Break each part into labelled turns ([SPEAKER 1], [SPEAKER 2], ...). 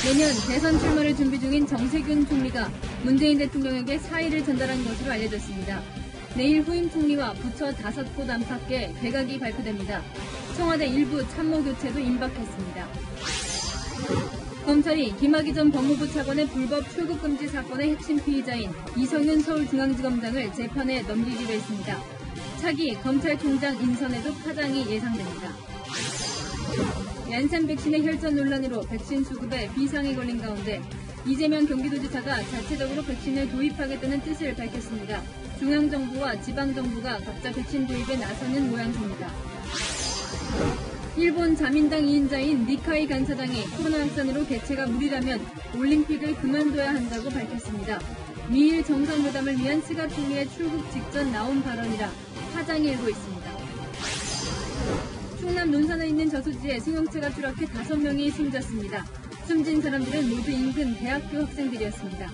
[SPEAKER 1] 내년 대선 출마를 준비 중인 정세균 총리가 문재인 대통령에게 사의를 전달한 것으로 알려졌습니다. 내일 후임 총리와 부처 5곳 안팎의 개각이 발표됩니다. 청와대 일부 참모 교체도 임박했습니다. 검찰이 김학의 전 법무부 차관의 불법 출국 금지 사건의 핵심 피의자인 이성윤 서울중앙지검장을 재판에 넘기기로 했습니다. 차기 검찰총장 인선에도 파장이 예상됩니다. 얀센 백신의 혈전 논란으로 백신 수급에 비상이 걸린 가운데 이재명 경기도지사가 자체적으로 백신을 도입하겠다는 뜻을 밝혔습니다. 중앙정부와 지방정부가 각자 백신 도입에 나서는 모양새입니다. 일본 자민당 2인자인 니카이 간사장이 코로나 확산으로 개최가 무리라면 올림픽을 그만둬야 한다고 밝혔습니다. 미일 정상회담을 위한 스가 총리의 출국 직전 나온 발언이라 파장이 일고 있습니다. 충남 논산에 있는 저수지에 승용차가 추락해 5명이 숨졌습니다. 숨진 사람들은 모두 인근 대학교 학생들이었습니다.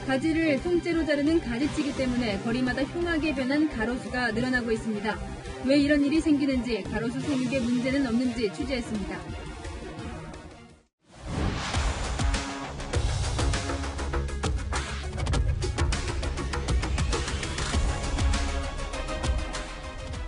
[SPEAKER 1] 가지를 통째로 자르는 가지치기 때문에 거리마다 흉하게 변한 가로수가 늘어나고 있습니다. 왜 이런 일이 생기는지, 가로수 생육에 문제는 없는지 취재했습니다.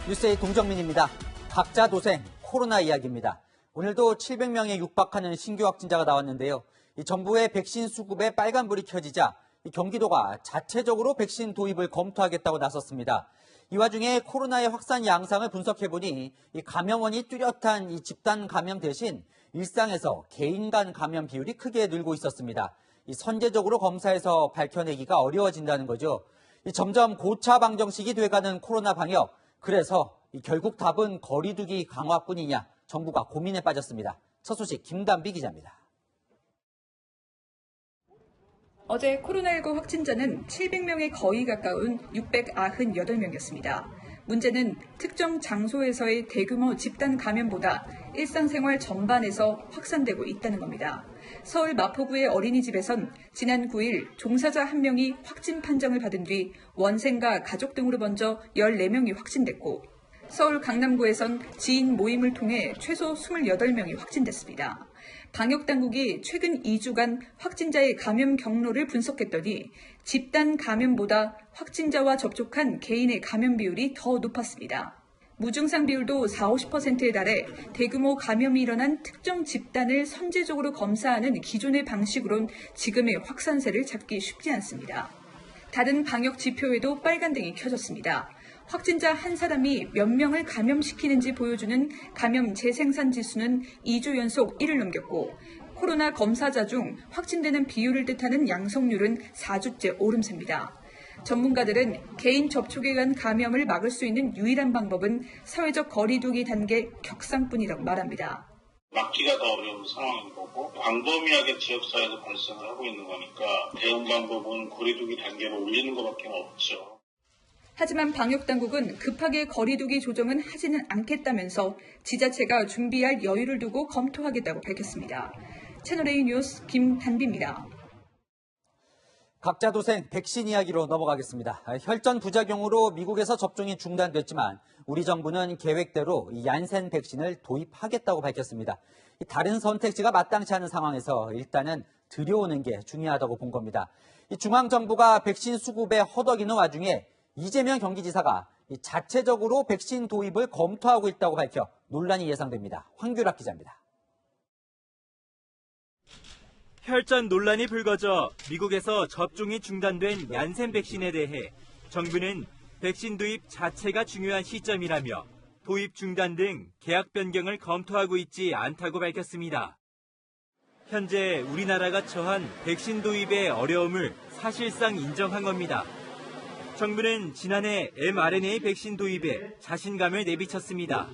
[SPEAKER 2] 뉴스의 동정민입니다. 각자 도생, 코로나 이야기입니다. 오늘도 700명에 육박하는 신규 확진자가 나왔는데요. 정부의 백신 수급에 빨간불이 켜지자 경기도가 자체적으로 백신 도입을 검토하겠다고 나섰습니다. 이 와중에 코로나의 확산 양상을 분석해보니 감염원이 뚜렷한 집단 감염 대신 일상에서 개인 간 감염 비율이 크게 늘고 있었습니다. 선제적으로 검사해서 밝혀내기가 어려워진다는 거죠. 점점 고차 방정식이 돼가는 코로나 방역. 그래서 결국 답은 거리두기 강화뿐이냐, 정부가 고민에 빠졌습니다. 첫 소식 김단비 기자입니다.
[SPEAKER 3] 어제 코로나19 확진자는 700명에 거의 가까운 698명이었습니다. 문제는 특정 장소에서의 대규모 집단 감염보다 일상생활 전반에서 확산되고 있다는 겁니다. 서울 마포구의 어린이집에선 지난 9일 종사자 1명이 확진 판정을 받은 뒤 원생과 가족 등으로 먼저 14명이 확진됐고, 서울 강남구에선 지인 모임을 통해 최소 28명이 확진됐습니다. 방역당국이 최근 2주간 확진자의 감염 경로를 분석했더니 집단 감염보다 확진자와 접촉한 개인의 감염 비율이 더 높았습니다. 무증상 비율도 40~50%에 달해 대규모 감염이 일어난 특정 집단을 선제적으로 검사하는 기존의 방식으론 지금의 확산세를 잡기 쉽지 않습니다. 다른 방역 지표에도 빨간등이 켜졌습니다. 확진자 한 사람이 몇 명을 감염시키는지 보여주는 감염 재생산 지수는 2주 연속 1을 넘겼고, 코로나 검사자 중 확진되는 비율을 뜻하는 양성률은 4주째 오름세입니다. 전문가들은 개인 접촉에 의한 감염을 막을 수 있는 유일한 방법은 사회적 거리두기 단계 격상뿐이라고 말합니다.
[SPEAKER 4] 막기가 더 어려운 상황인 거고, 광범위하게 지역사회에서 발생을 하고 있는 거니까 대응 방법은 거리두기 단계를 올리는 것밖에 없죠.
[SPEAKER 3] 하지만 방역당국은 급하게 거리두기 조정은 하지는 않겠다면서 지자체가 준비할 여유를 두고 검토하겠다고 밝혔습니다. 채널A 뉴스 김단비입니다.
[SPEAKER 2] 각자 도생 백신 이야기로 넘어가겠습니다. 혈전 부작용으로 미국에서 접종이 중단됐지만 우리 정부는 계획대로 얀센 백신을 도입하겠다고 밝혔습니다. 다른 선택지가 마땅치 않은 상황에서 일단은 들여오는 게 중요하다고 본 겁니다. 중앙정부가 백신 수급에 허덕이는 와중에 이재명 경기지사가 자체적으로 백신 도입을 검토하고 있다고 밝혀 논란이 예상됩니다. 황규락 기자입니다.
[SPEAKER 5] 혈전 논란이 불거져 미국에서 접종이 중단된 얀센 백신에 대해 정부는 백신 도입 자체가 중요한 시점이라며 도입 중단 등 계약 변경을 검토하고 있지 않다고 밝혔습니다. 현재 우리나라가 처한 백신 도입의 어려움을 사실상 인정한 겁니다. 정부는 지난해 mRNA 백신 도입에 자신감을 내비쳤습니다.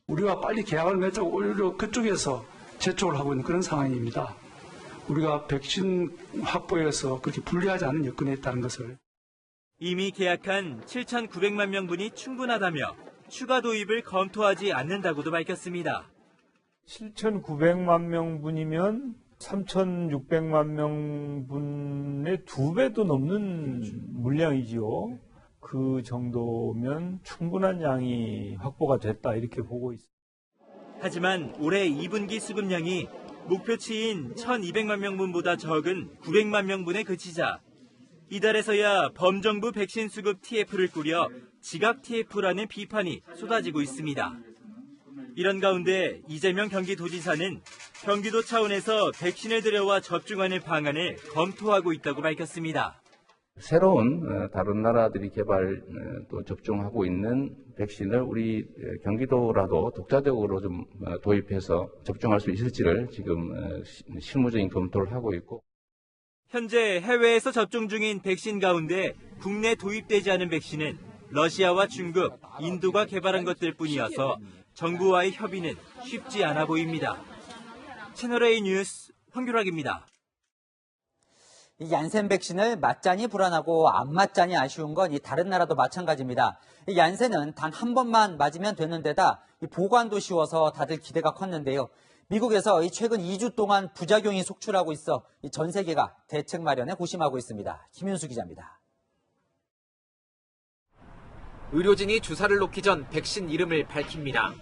[SPEAKER 6] 우리가 빨리 계약을 맺자고 오히려 그쪽에서 재촉을 하고 있는 그런 상황입니다. 우리가 백신 확보에서 그렇게 불리하지 않은 여건에 있다는 것을.
[SPEAKER 5] 이미 계약한 7,900만 명분이 충분하다며 추가 도입을 검토하지 않는다고도 밝혔습니다.
[SPEAKER 7] 7,900만 명분이면 3,600만 명분의 2배도 넘는 물량이지요. 그 정도면 충분한 양이 확보가 됐다 이렇게 보고 있습니다.
[SPEAKER 5] 하지만 올해 2분기 수급량이 목표치인 1,200만 명분보다 적은 900만 명분에 그치자 이달에서야 범정부 백신 수급 TF를 꾸려 지각 TF라는 비판이 쏟아지고 있습니다. 이런 가운데 이재명 경기도지사는 경기도 차원에서 백신을 들여와 접종하는 방안을 검토하고 있다고 밝혔습니다.
[SPEAKER 8] 새로운 다른 나라들이 개발 또 접종하고 있는 백신을 우리 경기도라도 독자적으로 좀 도입해서 접종할 수 있을지를 지금 실무적인 검토를 하고 있고.
[SPEAKER 5] 현재 해외에서 접종 중인 백신 가운데 국내 도입되지 않은 백신은 러시아와 중국, 인도가 개발한 것들 뿐이어서 정부와의 협의는 쉽지 않아 보입니다. 채널A 뉴스 황규락입니다.
[SPEAKER 2] 이 얀센 백신을 맞자니 불안하고 안 맞자니 아쉬운 건 이 다른 나라도 마찬가지입니다. 이 얀센은 단 한 번만 맞으면 되는 데다 이 보관도 쉬워서 다들 기대가 컸는데요. 미국에서 이 최근 2주 동안 부작용이 속출하고 있어 전 세계가 대책 마련에 고심하고 있습니다. 김윤수 기자입니다.
[SPEAKER 9] 의료진이 주사를 놓기 전 백신 이름을 밝힙니다.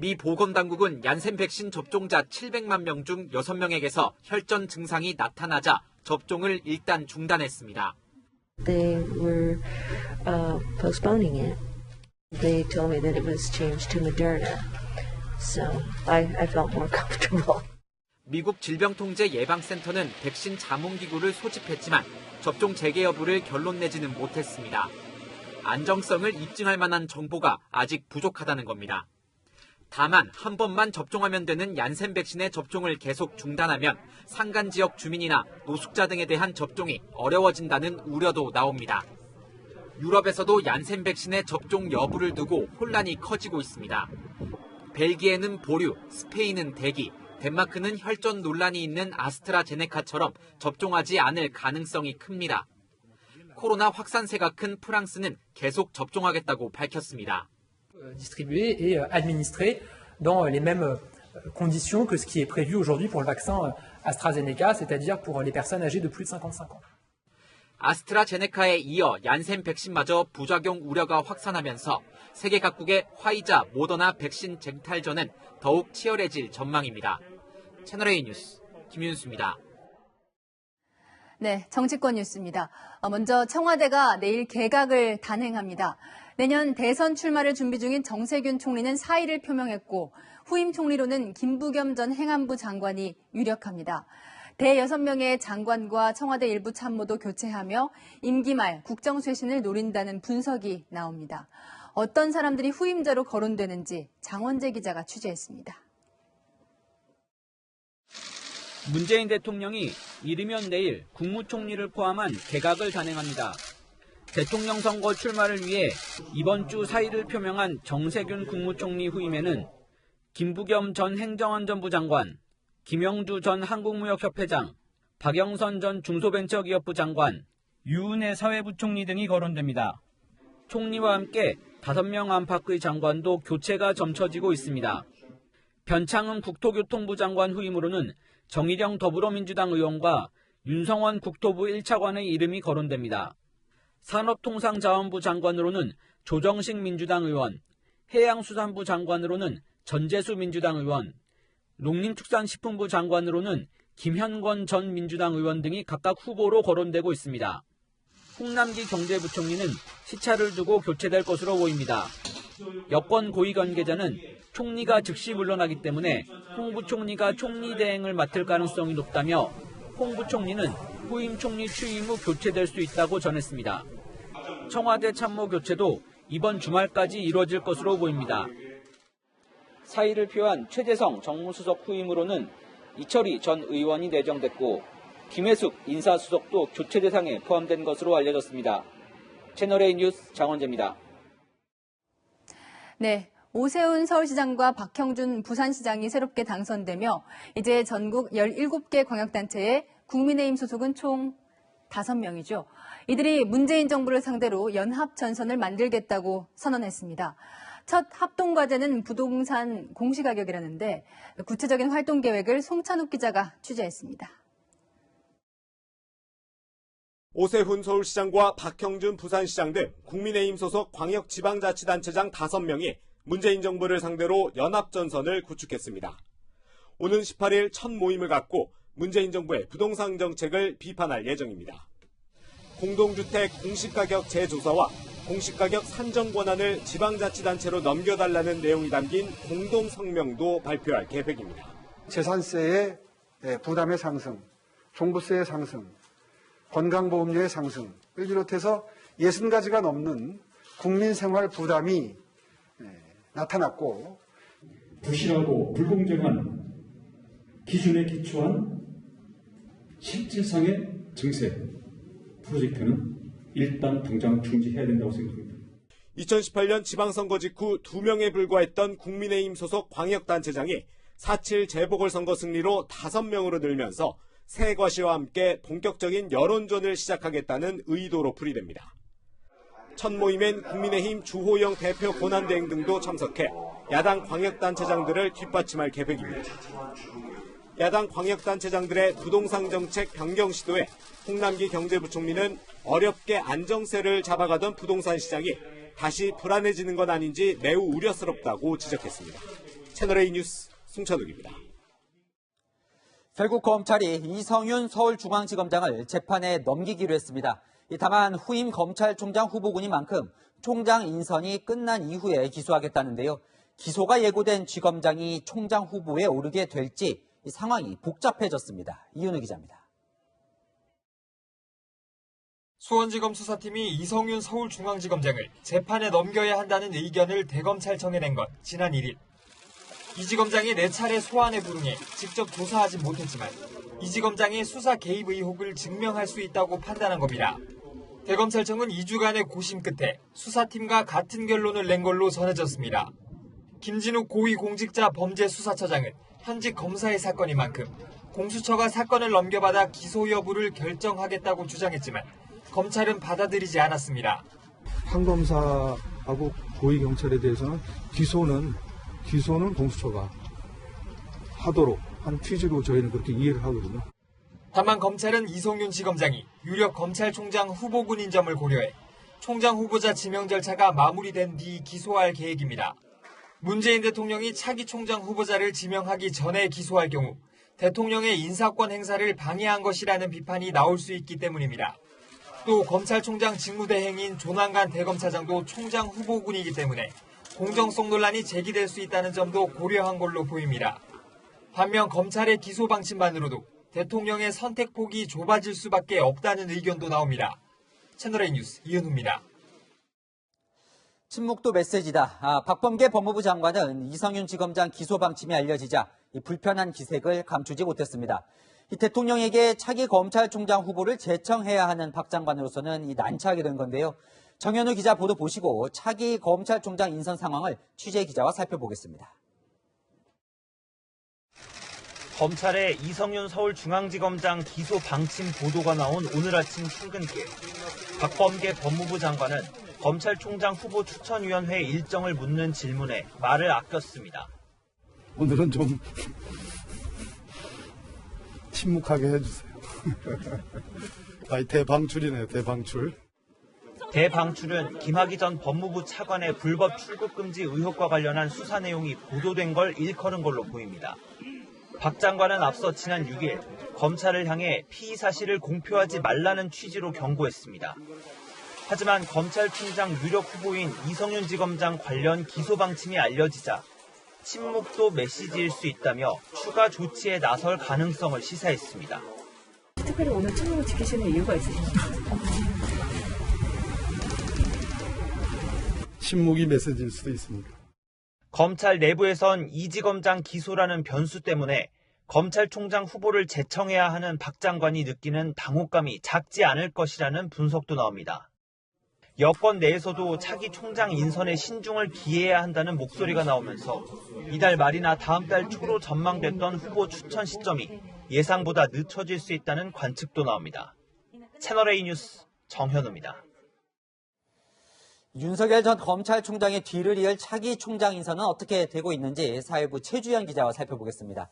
[SPEAKER 9] 미 보건당국은 얀센 백신 접종자 700만 명 중 6명에게서 혈전 증상이 나타나자 접종을 일단 중단했습니다.
[SPEAKER 10] They were postponing it. They told me that it was changed to Moderna, so I felt more comfortable.
[SPEAKER 9] 미국 질병통제예방센터는 백신 자문기구를 소집했지만 접종 재개 여부를 결론 내지는 못했습니다. 안정성을 입증할 만한 정보가 아직 부족하다는 겁니다. 다만 한 번만 접종하면 되는 얀센 백신의 접종을 계속 중단하면 산간 지역 주민이나 노숙자 등에 대한 접종이 어려워진다는 우려도 나옵니다. 유럽에서도 얀센 백신의 접종 여부를 두고 혼란이 커지고 있습니다. 벨기에는 보류, 스페인은 대기, 덴마크는 혈전 논란이 있는 아스트라제네카처럼 접종하지 않을 가능성이 큽니다. 코로나 확산세가 큰 프랑스는 계속 접종하겠다고 밝혔습니다.
[SPEAKER 11] Distribué et administré dans les mêmes conditions que ce qui est prévu aujourd'hui pour le vaccin AstraZeneca, c'est-à-dire pour les personnes âgées de plus de 55 ans.
[SPEAKER 9] 아스트라제네카에 이어 얀센 백신마저 부작용 우려가 확산하면서 세계 각국의 화이자, 모더나 백신 쟁탈전은 더욱 치열해질 전망입니다. 채널A 뉴스 김윤수입니다.
[SPEAKER 1] 네, 정치권 뉴스입니다. 먼저 청와대가 내일 개각을 단행합니다. 내년 대선 출마를 준비 중인 정세균 총리는 사의를 표명했고 후임 총리로는 김부겸 전 행안부 장관이 유력합니다. 대6명의 장관과 청와대 일부 참모도 교체하며 임기 말 국정쇄신을 노린다는 분석이 나옵니다. 어떤 사람들이 후임자로 거론되는지 장원재 기자가 취재했습니다.
[SPEAKER 12] 문재인 대통령이 이르면 내일 국무총리를 포함한 개각을 단행합니다. 대통령 선거 출마를 위해 이번 주 사의를 표명한 정세균 국무총리 후임에는 김부겸 전 행정안전부 장관, 김영주 전 한국무역협회장, 박영선 전 중소벤처기업부 장관, 유은혜 사회부총리 등이 거론됩니다. 총리와 함께 5명 안팎의 장관도 교체가 점쳐지고 있습니다. 변창흠 국토교통부 장관 후임으로는 정일영 더불어민주당 의원과 윤성원 국토부 1차관의 이름이 거론됩니다. 산업통상자원부 장관으로는 조정식 민주당 의원, 해양수산부 장관으로는 전재수 민주당 의원, 농림축산식품부 장관으로는 김현권 전 민주당 의원 등이 각각 후보로 거론되고 있습니다. 홍남기 경제부총리는 시차를 두고 교체될 것으로 보입니다. 여권 고위 관계자는 총리가 즉시 물러나기 때문에 홍 부총리가 총리 대행을 맡을 가능성이 높다며 홍 부총리는 후임 총리 취임 후 교체될 수 있다고 전했습니다. 청와대 참모 교체도 이번 주말까지 이루어질 것으로 보입니다. 사의를 표한 최재성 정무수석 후임으로는 이철희 전 의원이 내정됐고 김혜숙 인사수석도 교체 대상에 포함된 것으로 알려졌습니다. 채널A 뉴스 장원재입니다.
[SPEAKER 1] 네, 오세훈 서울시장과 박형준 부산시장이 새롭게 당선되며 이제 전국 17개 광역단체에 국민의힘 소속은 총 5명이죠. 이들이 문재인 정부를 상대로 연합전선을 만들겠다고 선언했습니다. 첫 합동과제는 부동산 공시가격이라는데 구체적인 활동 계획을 송찬욱 기자가 취재했습니다.
[SPEAKER 13] 오세훈 서울시장과 박형준 부산시장 등 국민의힘 소속 광역지방자치단체장 5명이 문재인 정부를 상대로 연합전선을 구축했습니다. 오는 18일 첫 모임을 갖고 문재인 정부의 부동산 정책을 비판할 예정입니다. 공동주택 공시가격 재조사와 공시가격 산정 권한을 지방자치단체로 넘겨달라는 내용이 담긴 공동성명도 발표할 계획입니다.
[SPEAKER 14] 재산세의 부담의 상승, 종부세의 상승, 건강보험료의 상승을 비롯해서 60가지가 넘는 국민생활 부담이 나타났고,
[SPEAKER 15] 부실하고 불공정한 기준에 기초한 실질상의 증세 프로젝트는 일단 당장 중지해야 된다고 생각합니다.
[SPEAKER 13] 2018년 지방선거 직후 2명에 불과했던 국민의힘 소속 광역단체장이 4.7 재보궐선거 승리로 5명으로 늘면서 새 과시와 함께 본격적인 여론전을 시작하겠다는 의도로 풀이됩니다. 첫 모임엔 국민의힘 주호영 대표 권한대행 등도 참석해 야당 광역단체장들을 뒷받침할 계획입니다. 야당 광역단체장들의 부동산 정책 변경 시도에 홍남기 경제부총리는 어렵게 안정세를 잡아가던 부동산 시장이 다시 불안해지는 건 아닌지 매우 우려스럽다고 지적했습니다. 채널A 뉴스 송찬욱입니다.
[SPEAKER 2] 결국 검찰이 이성윤 서울중앙지검장을 재판에 넘기기로 했습니다. 다만 후임 검찰총장 후보군인 만큼 총장 인선이 끝난 이후에 기소하겠다는데요. 기소가 예고된 지검장이 총장 후보에 오르게 될지 상황이 복잡해졌습니다. 이윤우 기자입니다.
[SPEAKER 16] 수원지검 수사팀이 이성윤 서울중앙지검장을 재판에 넘겨야 한다는 의견을 대검찰청에 낸 건 지난 1일. 이 지검장이 4차례 소환에 불응해 직접 조사하진 못했지만 이 지검장의 수사 개입 의혹을 증명할 수 있다고 판단한 겁니다. 대검찰청은 2주간의 고심 끝에 수사팀과 같은 결론을 낸 걸로 전해졌습니다. 김진욱 고위공직자 범죄수사처장은 현직 검사의 사건인 만큼 공수처가 사건을 넘겨받아 기소 여부를 결정하겠다고 주장했지만 검찰은 받아들이지 않았습니다.
[SPEAKER 17] 한 검사하고 고위 경찰에 대해서는 기소는 공수처가 하도록 하는 취지로 저희는 그렇게 이해를 하거든요.
[SPEAKER 16] 다만 검찰은 이성윤 지검장이 유력 검찰총장 후보군인 점을 고려해 총장 후보자 지명 절차가 마무리된 뒤 기소할 계획입니다. 문재인 대통령이 차기 총장 후보자를 지명하기 전에 기소할 경우 대통령의 인사권 행사를 방해한 것이라는 비판이 나올 수 있기 때문입니다. 또 검찰총장 직무대행인 조남관 대검차장도 총장 후보군이기 때문에 공정성 논란이 제기될 수 있다는 점도 고려한 걸로 보입니다. 반면 검찰의 기소 방침만으로도 대통령의 선택폭이 좁아질 수밖에 없다는 의견도 나옵니다. 채널A 뉴스 이은우입니다.
[SPEAKER 2] 침묵도 메시지다. 박범계 법무부 장관은 이성윤 지검장 기소 방침이 알려지자 불편한 기색을 감추지 못했습니다. 대통령에게 차기 검찰총장 후보를 제청해야 하는 박 장관으로서는 난처하게 된 건데요. 정현우 기자 보도 보시고 차기 검찰총장 인선 상황을 취재 기자와 살펴보겠습니다.
[SPEAKER 5] 검찰의 이성윤 서울중앙지검장 기소 방침 보도가 나온 오늘 아침 출근길. 박범계 법무부 장관은 검찰총장 후보 추천위원회 일정을 묻는 질문에 말을 아꼈습니다.
[SPEAKER 17] 오늘은 좀 침묵하게 해주세요. 대방출이네요, 대방출.
[SPEAKER 5] 대방출은 김학의 전 법무부 차관의 불법 출국 금지 의혹과 관련한 수사 내용이 보도된 걸 일컬은 걸로 보입니다. 박 장관은 앞서 지난 6일 검찰을 향해 피의 사실을 공표하지 말라는 취지로 경고했습니다. 하지만 검찰총장 유력 후보인 이성윤 지검장 관련 기소 방침이 알려지자 침묵도 메시지일 수 있다며 추가 조치에 나설 가능성을 시사했습니다.
[SPEAKER 18] 특별히 오늘 침묵을 지키시는 이유가 있으십니까?
[SPEAKER 17] 침묵이 메시지일 수도 있습니다.
[SPEAKER 5] 검찰 내부에선 이 지검장 기소라는 변수 때문에 검찰총장 후보를 제청해야 하는 박 장관이 느끼는 당혹감이 작지 않을 것이라는 분석도 나옵니다. 여권 내에서도 차기 총장 인선에 신중을 기해야 한다는 목소리가 나오면서 이달 말이나 다음 달 초로 전망됐던 후보 추천 시점이 예상보다 늦춰질 수 있다는 관측도 나옵니다. 채널A 뉴스 정현우입니다.
[SPEAKER 2] 윤석열 전 검찰총장의 뒤를 이을 차기 총장 인선은 어떻게 되고 있는지 사회부 최주현 기자와 살펴보겠습니다.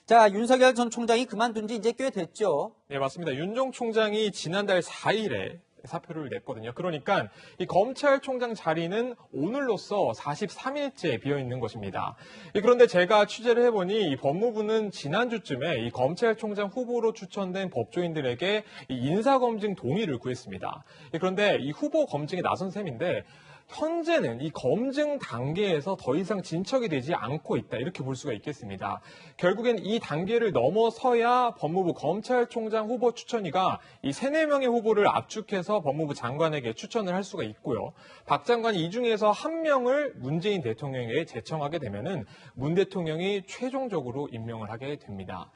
[SPEAKER 2] 자, 윤석열 전 총장이 그만둔 지 이제 꽤 됐죠?
[SPEAKER 19] 네, 맞습니다. 윤 전 총장이 지난달 4일에 사표를 냈거든요. 그러니까 이 검찰총장 자리는 오늘로써 43일째 비어 있는 것입니다. 그런데 제가 취재를 해보니 이 법무부는 지난주쯤에 이 검찰총장 후보로 추천된 법조인들에게 이 인사검증 동의를 구했습니다. 그런데 이 후보 검증에 나선 셈인데 현재는 이 검증 단계에서 더 이상 진척이 되지 않고 있다, 이렇게 볼 수가 있겠습니다. 결국엔 이 단계를 넘어서야 법무부 검찰총장 후보 추천위가 이 3-4명의 후보를 압축해서 법무부 장관에게 추천을 할 수가 있고요. 박 장관이 이 중에서 한 명을 문재인 대통령에게 제청하게 되면은 문 대통령이 최종적으로 임명을 하게 됩니다.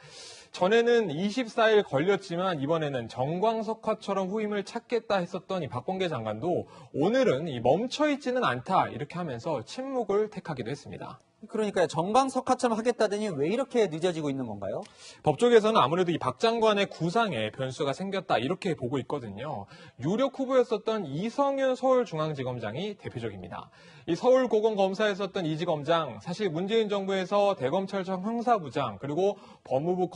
[SPEAKER 19] 전에는 24일 걸렸지만 이번에는 정광석화처럼 후임을 찾겠다 했었던 이 박범계 장관도 오늘은 이 멈춰있지는 않다, 이렇게 하면서 침묵을 택하기도 했습니다.
[SPEAKER 2] 그러니까요. 정광석화처럼 하겠다더니 왜 이렇게 늦어지고 있는 건가요?
[SPEAKER 19] 법조계에서는 아무래도 이 박 장관의 구상에 변수가 생겼다, 이렇게 보고 있거든요. 유력 후보였었던 이성윤 서울중앙지검장이 대표적입니다. 이 서울고검검사에 있었던 이 지검장, 사실 문재인 정부에서 대검찰청 형사부장 그리고 법무부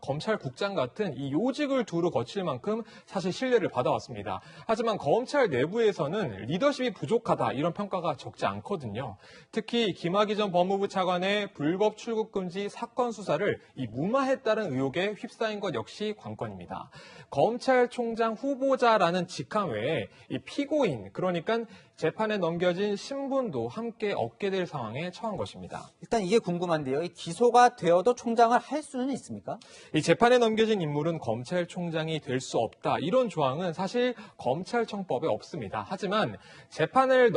[SPEAKER 19] 검찰국장 같은 이 요직을 두루 거칠 만큼 사실 신뢰를 받아왔습니다. 하지만 검찰 내부에서는 리더십이 부족하다, 이런 평가가 적지 않거든요. 특히 김학의 전 법무부 차관의 불법 출국 금지 사건 수사를 이 무마했다는 의혹에 휩싸인 것 역시 관건입니다. 검찰총장 후보자라는 직함 외에 이 피고인, 그러니까 재판에 넘겨진 신분도 함께 얻게 될 상황에 처한 것입니다.
[SPEAKER 2] 일단 이게 궁금한데요. 이 기소가 되어도 총장을 할 수는 있습니까?
[SPEAKER 19] 이 재판에 넘겨진 인물은 검찰총장이 될 수 없다, 이런 조항은 사실 검찰청법에 없습니다. 하지만 재판을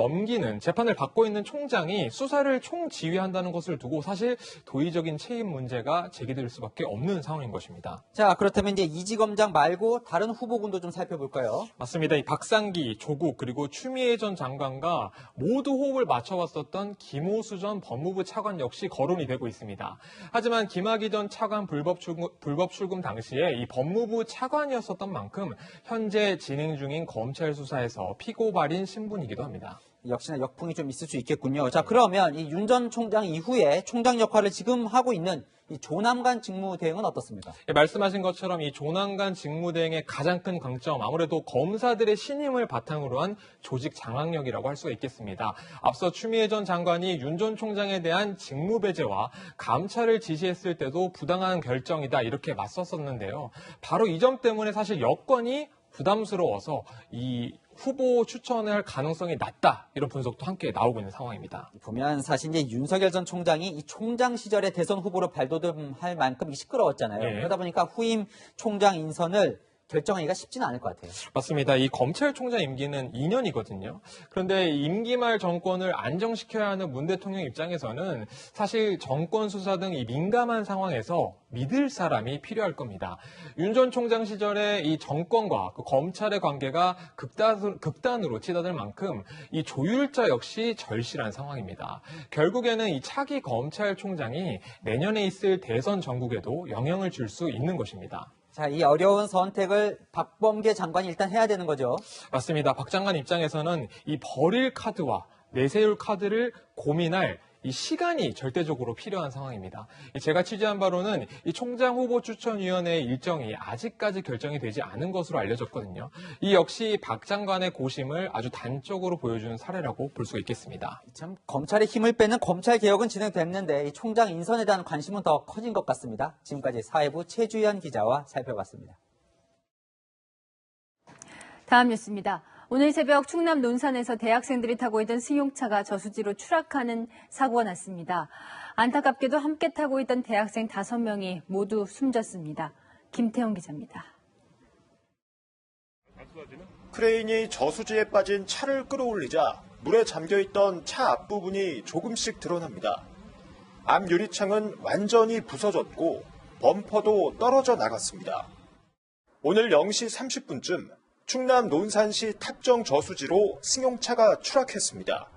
[SPEAKER 19] 받고 있는 총장이 수사를 총지휘한다는 것을 두고 사실 도의적인 책임 문제가 제기될 수밖에 없는 상황인 것입니다.
[SPEAKER 2] 자, 그렇다면 이제 이지검장 말고 다른 후보군도 좀 살펴볼까요?
[SPEAKER 19] 맞습니다. 이 박상기, 조국, 그리고 추미애 전 장관과 모두 호흡을 맞춰왔었던 김호수 전 법무부 차관 역시 거론이 되고 있습니다. 하지만 김학의 전 차관 불법 출금 당시에 이 법무부 차관이었었던 만큼 현재 진행 중인 검찰 수사에서 피고발인 신분이기도 합니다.
[SPEAKER 2] 역시나 역풍이 좀 있을 수 있겠군요. 자, 그러면 이 윤 전 총장 이후에 총장 역할을 지금 하고 있는 이 조남관 직무대행은 어떻습니까?
[SPEAKER 19] 말씀하신 것처럼 이 조남관 직무대행의 가장 큰 강점, 아무래도 검사들의 신임을 바탕으로 한 조직 장악력이라고 할 수가 있겠습니다. 앞서 추미애 전 장관이 윤 전 총장에 대한 직무 배제와 감찰을 지시했을 때도 부당한 결정이다, 이렇게 맞섰었는데요. 바로 이 점 때문에 사실 여건이 부담스러워서 이 후보 추천을 할 가능성이 낮다, 이런 분석도 함께 나오고 있는 상황입니다.
[SPEAKER 2] 보면 사실 이제 윤석열 전 총장이 이 총장 시절에 대선 후보로 발돋움할 만큼 시끄러웠잖아요.
[SPEAKER 19] 네.
[SPEAKER 2] 그러다 보니까 후임 총장 인선을 결정하기가 쉽지는 않을 것 같아요.
[SPEAKER 19] 맞습니다. 이 검찰총장 임기는 2년이거든요. 그런데 임기 말 정권을 안정시켜야 하는 문 대통령 입장에서는 사실 정권 수사 등 이 민감한 상황에서 믿을 사람이 필요할 겁니다. 윤 전 총장 시절에 이 정권과 그 검찰의 관계가 극단으로 치닫을 만큼 이 조율자 역시 절실한 상황입니다. 결국에는 이 차기 검찰총장이 내년에 있을 대선 전국에도 영향을 줄 수 있는 것입니다.
[SPEAKER 2] 자, 이 어려운 선택을 박범계 장관이 일단 해야 되는 거죠.
[SPEAKER 19] 맞습니다. 박 장관 입장에서는 이 버릴 카드와 내세울 카드를 고민할 이 시간이 절대적으로 필요한 상황입니다. 제가 취재한 바로는 이 총장 후보 추천위원회의 일정이 아직까지 결정이 되지 않은 것으로 알려졌거든요. 이 역시 박 장관의 고심을 아주 단적으로 보여주는 사례라고 볼 수가 있겠습니다.
[SPEAKER 2] 참 검찰의 힘을 빼는 검찰 개혁은 진행됐는데 이 총장 인선에 대한 관심은 더 커진 것 같습니다. 지금까지 사회부 최주연 기자와 살펴봤습니다.
[SPEAKER 1] 다음 뉴스입니다. 오늘 새벽 충남 논산에서 대학생들이 타고 있던 승용차가 저수지로 추락하는 사고가 났습니다. 안타깝게도 함께 타고 있던 대학생 5명이 모두 숨졌습니다. 김태형 기자입니다.
[SPEAKER 20] 크레인이 저수지에 빠진 차를 끌어올리자 물에 잠겨있던 차 앞부분이 조금씩 드러납니다. 앞 유리창은 완전히 부서졌고 범퍼도 떨어져 나갔습니다. 오늘 0시 30분쯤 충남 논산시 탑정 저수지로 승용차가 추락했습니다.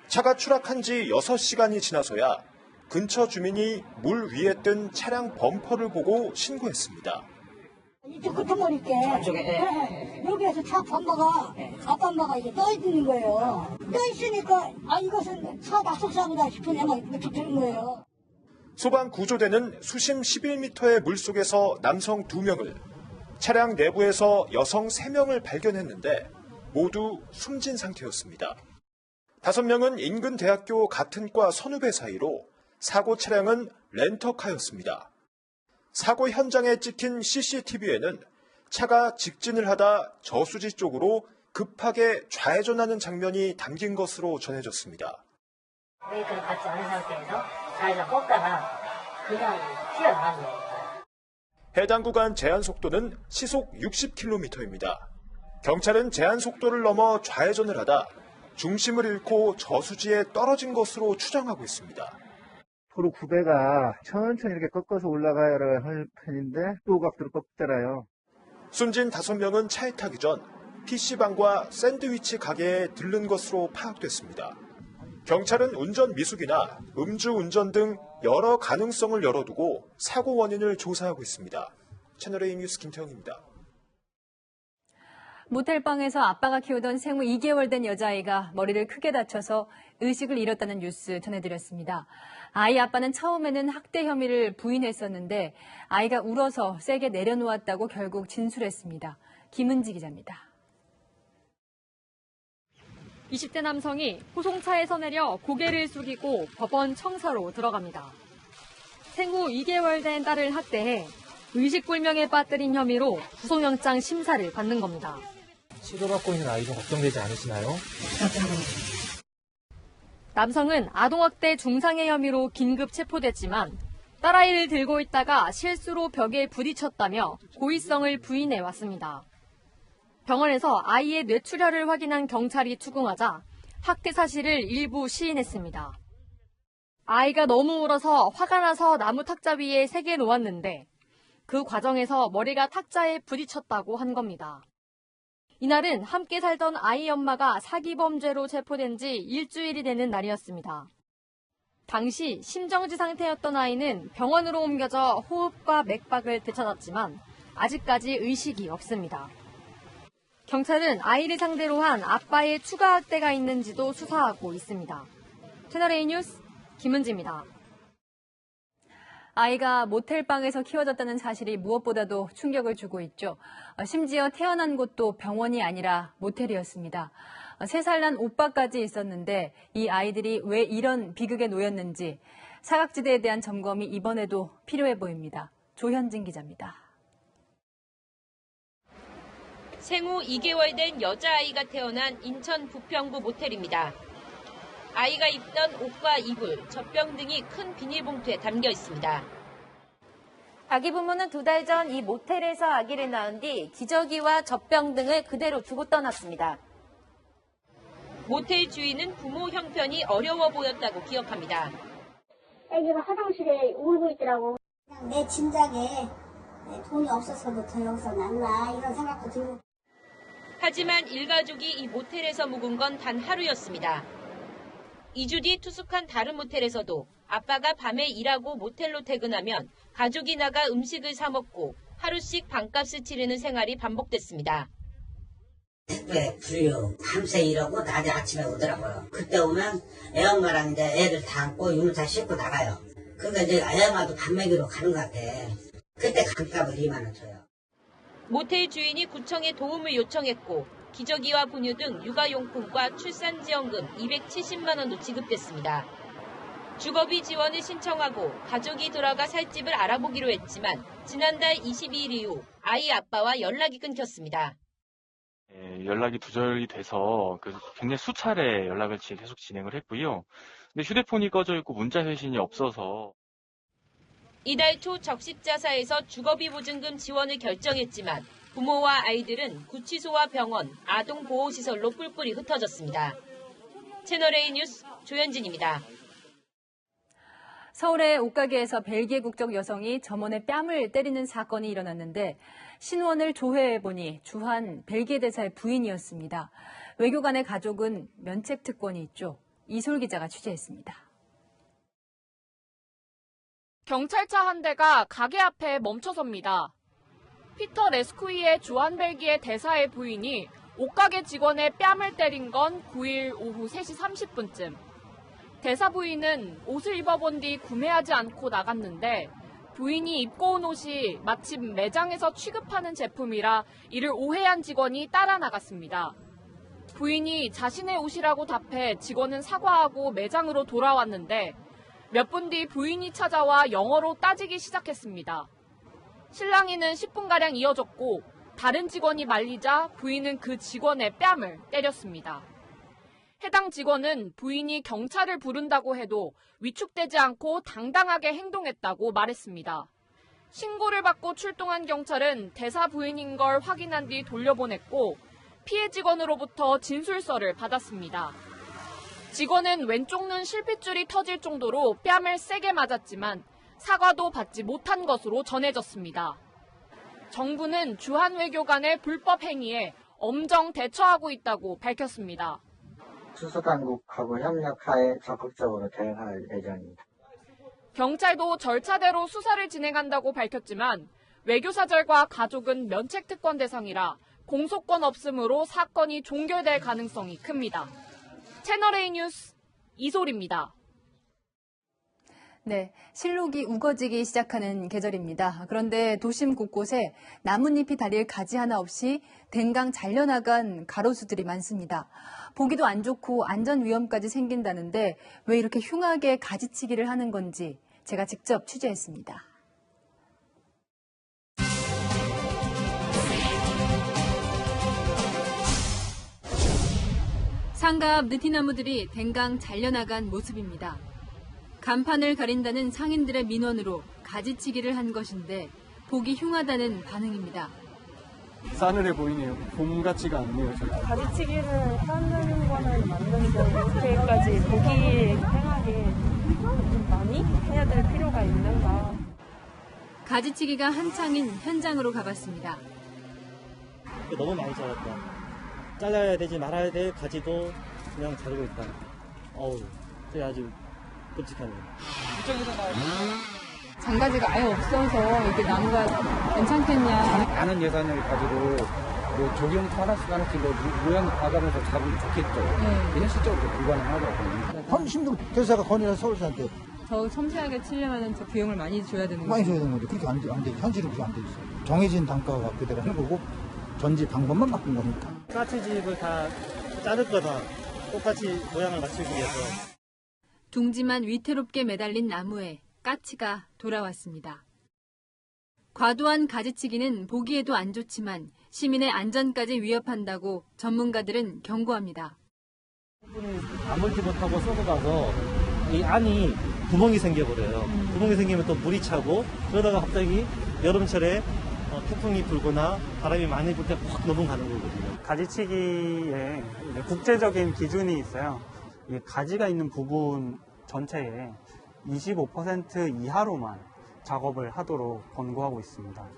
[SPEAKER 20] 차가 추락한 지 6시간이 지나서야 근처 주민이 물 위에 뜬 차량 범퍼를 보고 신고했습니다.
[SPEAKER 21] 이쪽 끝머리 있게 여기에서 차 범퍼가 앞범퍼가 이게 떠 있는 거예요. 떠 있으니까 이것은 차 납속사고다 싶은 생각이 드는 거예요.
[SPEAKER 20] 소방 구조대는 수심 11m의 물속에서 남성 2명을 차량 내부에서 여성 3명을 발견했는데 모두 숨진 상태였습니다. 5명은 인근 대학교 같은 과 선후배 사이로 사고 차량은 렌터카였습니다. 사고 현장에 찍힌 CCTV에는 차가 직진을 하다 저수지 쪽으로 급하게 좌회전하는 장면이 담긴 것으로 전해졌습니다.
[SPEAKER 21] 브레이크를 밟지 않은 상태에서 좌회전 꺾다가 그냥 튀어나간 거예요.
[SPEAKER 20] 해당 구간 제한 속도는 시속 60km입니다. 경찰은 제한 속도를 넘어 좌회전을 하다 중심을 잃고 저수지에 떨어진 것으로 추정하고 있습니다.
[SPEAKER 4] 도로 9배가 천천히 이렇게 꺾어서 올라가야 할 편인데 또 각도로 꺾잖아요.
[SPEAKER 20] 숨진 5명은 차에 타기 전 PC방과 샌드위치 가게에 들른 것으로 파악됐습니다. 경찰은 운전 미숙이나 음주운전 등 여러 가능성을 열어두고 사고 원인을 조사하고 있습니다. 채널A 뉴스 김태형입니다.
[SPEAKER 1] 모텔방에서 아빠가 키우던 생후 2개월 된 여자아이가 머리를 크게 다쳐서 의식을 잃었다는 뉴스 전해드렸습니다. 아이 아빠는 처음에는 학대 혐의를 부인했었는데 아이가 울어서 세게 내려놓았다고 결국 진술했습니다. 김은지 기자입니다. 20대 남성이 호송차에서 내려 고개를 숙이고 법원 청사로 들어갑니다. 생후 2개월 된 딸을 학대해 의식불명에 빠뜨린 혐의로 구속영장 심사를 받는 겁니다.
[SPEAKER 22] 치료받고 있는 아이 좀 걱정되지 않으시나요?
[SPEAKER 1] 남성은 아동학대 중상해 혐의로 긴급 체포됐지만 딸아이를 들고 있다가 실수로 벽에 부딪혔다며 고의성을 부인해 왔습니다. 병원에서 아이의 뇌출혈을 확인한 경찰이 추궁하자 학대 사실을 일부 시인했습니다. 아이가 너무 울어서 화가 나서 나무 탁자 위에 세게 놓았는데 그 과정에서 머리가 탁자에 부딪혔다고 한 겁니다. 이날은 함께 살던 아이 엄마가 사기범죄로 체포된 지 일주일이 되는 날이었습니다. 당시 심정지 상태였던 아이는 병원으로 옮겨져 호흡과 맥박을 되찾았지만 아직까지 의식이 없습니다. 경찰은 아이를 상대로 한 아빠의 추가 학대가 있는지도 수사하고 있습니다. 채널A 뉴스 김은지입니다. 아이가 모텔방에서 키워졌다는 사실이 무엇보다도 충격을 주고 있죠. 심지어 태어난 곳도 병원이 아니라 모텔이었습니다. 3살 난 오빠까지 있었는데 이 아이들이 왜 이런 비극에 놓였는지 사각지대에 대한 점검이 이번에도 필요해 보입니다. 조현진 기자입니다.
[SPEAKER 23] 생후 2개월 된 여자아이가 태어난 인천 부평구 모텔입니다. 아이가 입던 옷과 이불, 젖병 등이 큰 비닐봉투에 담겨 있습니다.
[SPEAKER 24] 아기 부모는 2달 전 이 모텔에서 아기를 낳은 뒤 기저귀와 젖병 등을 그대로 두고 떠났습니다.
[SPEAKER 23] 모텔 주인은 부모 형편이 어려워 보였다고 기억합니다.
[SPEAKER 21] 아기가 화장실에 울고 있더라고. 내 짐작에 돈이 없어서도 저 여기서 났나 이런 생각도 들고.
[SPEAKER 23] 하지만 일가족이 이 모텔에서 묵은 건 단 하루였습니다. 2주 뒤 투숙한 다른 모텔에서도 아빠가 밤에 일하고 모텔로 퇴근하면 가족이 나가 음식을 사 먹고 하루씩 방값을 치르는 생활이 반복됐습니다.
[SPEAKER 25] 택배, 분류, 밤새 일하고 낮에 아침에 오더라고요. 그때 오면 애엄마랑 이제 애를 다 안고 유모차 싣고 나가요. 그러니까 이제 애엄마도 밥 먹이러 가는 것 같아. 그때 감값을 2만 원 줘요.
[SPEAKER 23] 모텔 주인이 구청에 도움을 요청했고 기저귀와 분유 등 육아용품과 출산지원금 270만 원도 지급됐습니다. 주거비 지원을 신청하고 가족이 돌아가 살 집을 알아보기로 했지만 지난달 22일 이후 아이 아빠와 연락이 끊겼습니다.
[SPEAKER 26] 연락이 두절이 돼서 굉장히 수차례 연락을 계속 진행을 했고요. 근데 휴대폰이 꺼져 있고 문자 회신이 없어서
[SPEAKER 23] 이달 초 적십자사에서 주거비 보증금 지원을 결정했지만 부모와 아이들은 구치소와 병원, 아동보호시설로 뿔뿔이 흩어졌습니다. 채널A 뉴스 조현진입니다.
[SPEAKER 1] 서울의 옷가게에서 벨기에 국적 여성이 점원의 뺨을 때리는 사건이 일어났는데 신원을 조회해보니 주한 벨기에 대사의 부인이었습니다. 외교관의 가족은 면책 특권이 있죠. 이솔 기자가 취재했습니다.
[SPEAKER 27] 경찰차 한 대가 가게 앞에 멈춰섭니다. 피터 레스쿠이의 주한 벨기에 대사의 부인이 옷가게 직원의 뺨을 때린 건 9일 오후 3시 30분쯤. 대사 부인은 옷을 입어본 뒤 구매하지 않고 나갔는데 부인이 입고 온 옷이 마침 매장에서 취급하는 제품이라 이를 오해한 직원이 따라 나갔습니다. 부인이 자신의 옷이라고 답해 직원은 사과하고 매장으로 돌아왔는데 몇 분 뒤 부인이 찾아와 영어로 따지기 시작했습니다. 실랑이는 10분가량 이어졌고 다른 직원이 말리자 부인은 그 직원의 뺨을 때렸습니다. 해당 직원은 부인이 경찰을 부른다고 해도 위축되지 않고 당당하게 행동했다고 말했습니다. 신고를 받고 출동한 경찰은 대사 부인인 걸 확인한 뒤 돌려보냈고 피해 직원으로부터 진술서를 받았습니다. 직원은 왼쪽 눈 실핏줄이 터질 정도로 뺨을 세게 맞았지만 사과도 받지 못한 것으로 전해졌습니다. 정부는 주한 외교관의 불법 행위에 엄정 대처하고 있다고 밝혔습니다.
[SPEAKER 3] 수사당국하고 협력하에 적극적으로 대응할 예정입니다.
[SPEAKER 27] 경찰도 절차대로 수사를 진행한다고 밝혔지만 외교사절과 가족은 면책특권 대상이라 공소권 없음으로 사건이 종결될 가능성이 큽니다. 채널A 뉴스 이소리입니다.
[SPEAKER 1] 네, 실록이 우거지기 시작하는 계절입니다. 그런데 도심 곳곳에 나뭇잎이 달릴 가지 하나 없이 댕강 잘려나간 가로수들이 많습니다. 보기도 안 좋고 안전 위험까지 생긴다는데 왜 이렇게 흉하게 가지치기를 하는 건지 제가 직접 취재했습니다. 상가 앞 느티나무들이 댕강 잘려나간 모습입니다. 간판을 가린다는 상인들의 민원으로 가지치기를 한 것인데 보기 흉하다는 반응입니다.
[SPEAKER 17] 싸늘해 보이네요. 봄 같지가 않네요.
[SPEAKER 18] 가지치기를 하는 거는 맞는데 이렇게까지 보기 행하게 좀 많이 해야 될 필요가 있는가.
[SPEAKER 1] 가지치기가 한창인 현장으로 가봤습니다.
[SPEAKER 6] 너무 많이 자랐다. 잘라야 되지 말아야 될 가지도 그냥 자르고 있다. 어우, 그게 아주 끔찍하네요.
[SPEAKER 1] 장가지가 아예 없어서 이렇게 나무가 괜찮겠냐.
[SPEAKER 7] 많은 예산을 가지고 뭐 조경도 하나씩 모양 봐가면서 잡으면 좋겠죠. 네. 현실적으로 불가능하더라고요.
[SPEAKER 8] 훨씬 대사가 권해서 서울시한테
[SPEAKER 1] 더 섬세하게 치려면 저 비용을 많이 줘야 되는 거죠.
[SPEAKER 8] 많이 줘야 되는 거죠. 그렇게 안 돼. 현실은 그렇게 안 돼 있어. 정해진 단가가 그대로 해보고 전지 방법만 바꾼 거니까.
[SPEAKER 6] 까치집을 다 자를 거다. 똑같이 모양을 맞추기 위해서.
[SPEAKER 1] 둥지만 위태롭게 매달린 나무에 까치가 돌아왔습니다. 과도한 가지치기는 보기에도 안 좋지만 시민의 안전까지 위협한다고 전문가들은 경고합니다.
[SPEAKER 6] 아물지 못하고 쏘고 가서 이 안이 구멍이 생겨버려요. 구멍이 생기면 또 물이 차고 그러다가 갑자기 여름철에 태풍이 불거나 바람이 많이 불 때 확 넘어가는 거거든요.
[SPEAKER 9] 가지치기에 국제적인 기준이 있어요. 이 가지가 있는 부분 전체에 25% 이하로만 작업을 하도록 권고하고 있습니다.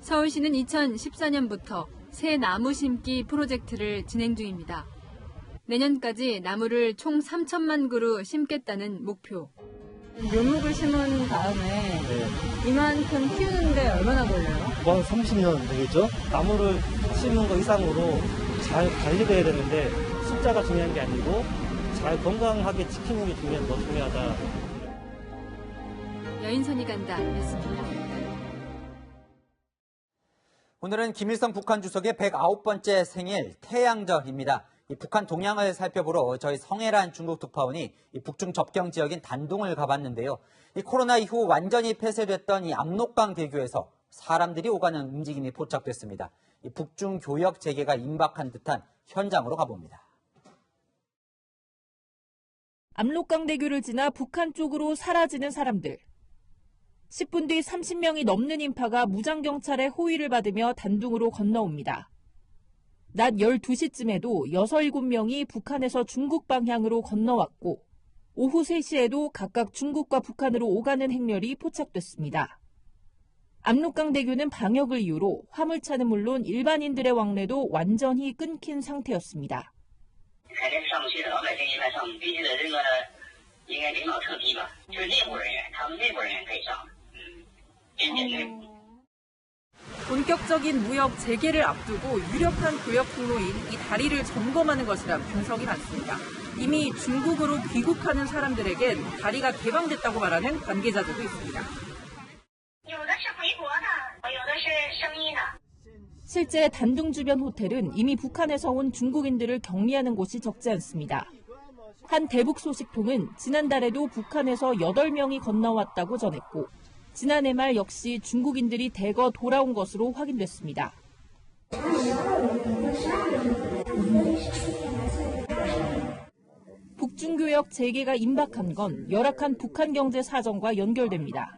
[SPEAKER 1] 서울시는 2014년부터 새 나무 심기 프로젝트를 진행 중입니다. 내년까지 나무를 총 3천만 그루 심겠다는 목표. 묘목을 심은 다음에 이만큼 키우는데 얼마나 걸려요?
[SPEAKER 6] 한 30년 되겠죠? 나무를 심은 거 이상으로 잘 관리를 해야 되는데 숫자가 중요한 게 아니고 잘 건강하게 지키는 게 더 중요하다.
[SPEAKER 1] 여인선이 간다 였습니다.
[SPEAKER 2] 오늘은 김일성 북한 주석의 109번째 생일 태양절입니다. 이 북한 동향을 살펴보러 저희 성해란 중국 특파원이 이 북중 접경 지역인 단둥을 가봤는데요. 이 코로나 이후 완전히 폐쇄됐던 이 압록강 대교에서 사람들이 오가는 움직임이 포착됐습니다. 이 북중 교역 재개가 임박한 듯한 현장으로 가봅니다.
[SPEAKER 10] 압록강 대교를 지나 북한 쪽으로 사라지는 사람들. 10분 뒤 30명이 넘는 인파가 무장경찰의 호위를 받으며 단둥으로 건너옵니다. 낮 12시쯤에도 6, 7명이 북한에서 중국 방향으로 건너왔고 오후 3시에도 각각 중국과 북한으로 오가는 행렬이 포착됐습니다. 압록강 대교는 방역을 이유로 화물차는 물론 일반인들의 왕래도 완전히 끊긴 상태였습니다.
[SPEAKER 18] 본격적인 무역 재개를 앞두고 유력한 교역 통로인 이 다리를 점검하는 것이라 분석이 많습니다. 이미 중국으로 귀국하는 사람들에겐 다리가 개방됐다고 말하는 관계자들도 있습니다.
[SPEAKER 10] 실제 단둥 주변 호텔은 이미 북한에서 온 중국인들을 격리하는 곳이 적지 않습니다. 한 대북 소식통은 지난달에도 북한에서 8명이 건너왔다고 전했고 지난해 말 역시 중국인들이 대거 돌아온 것으로 확인됐습니다. 북중교역 재개가 임박한 건 열악한 북한 경제 사정과 연결됩니다.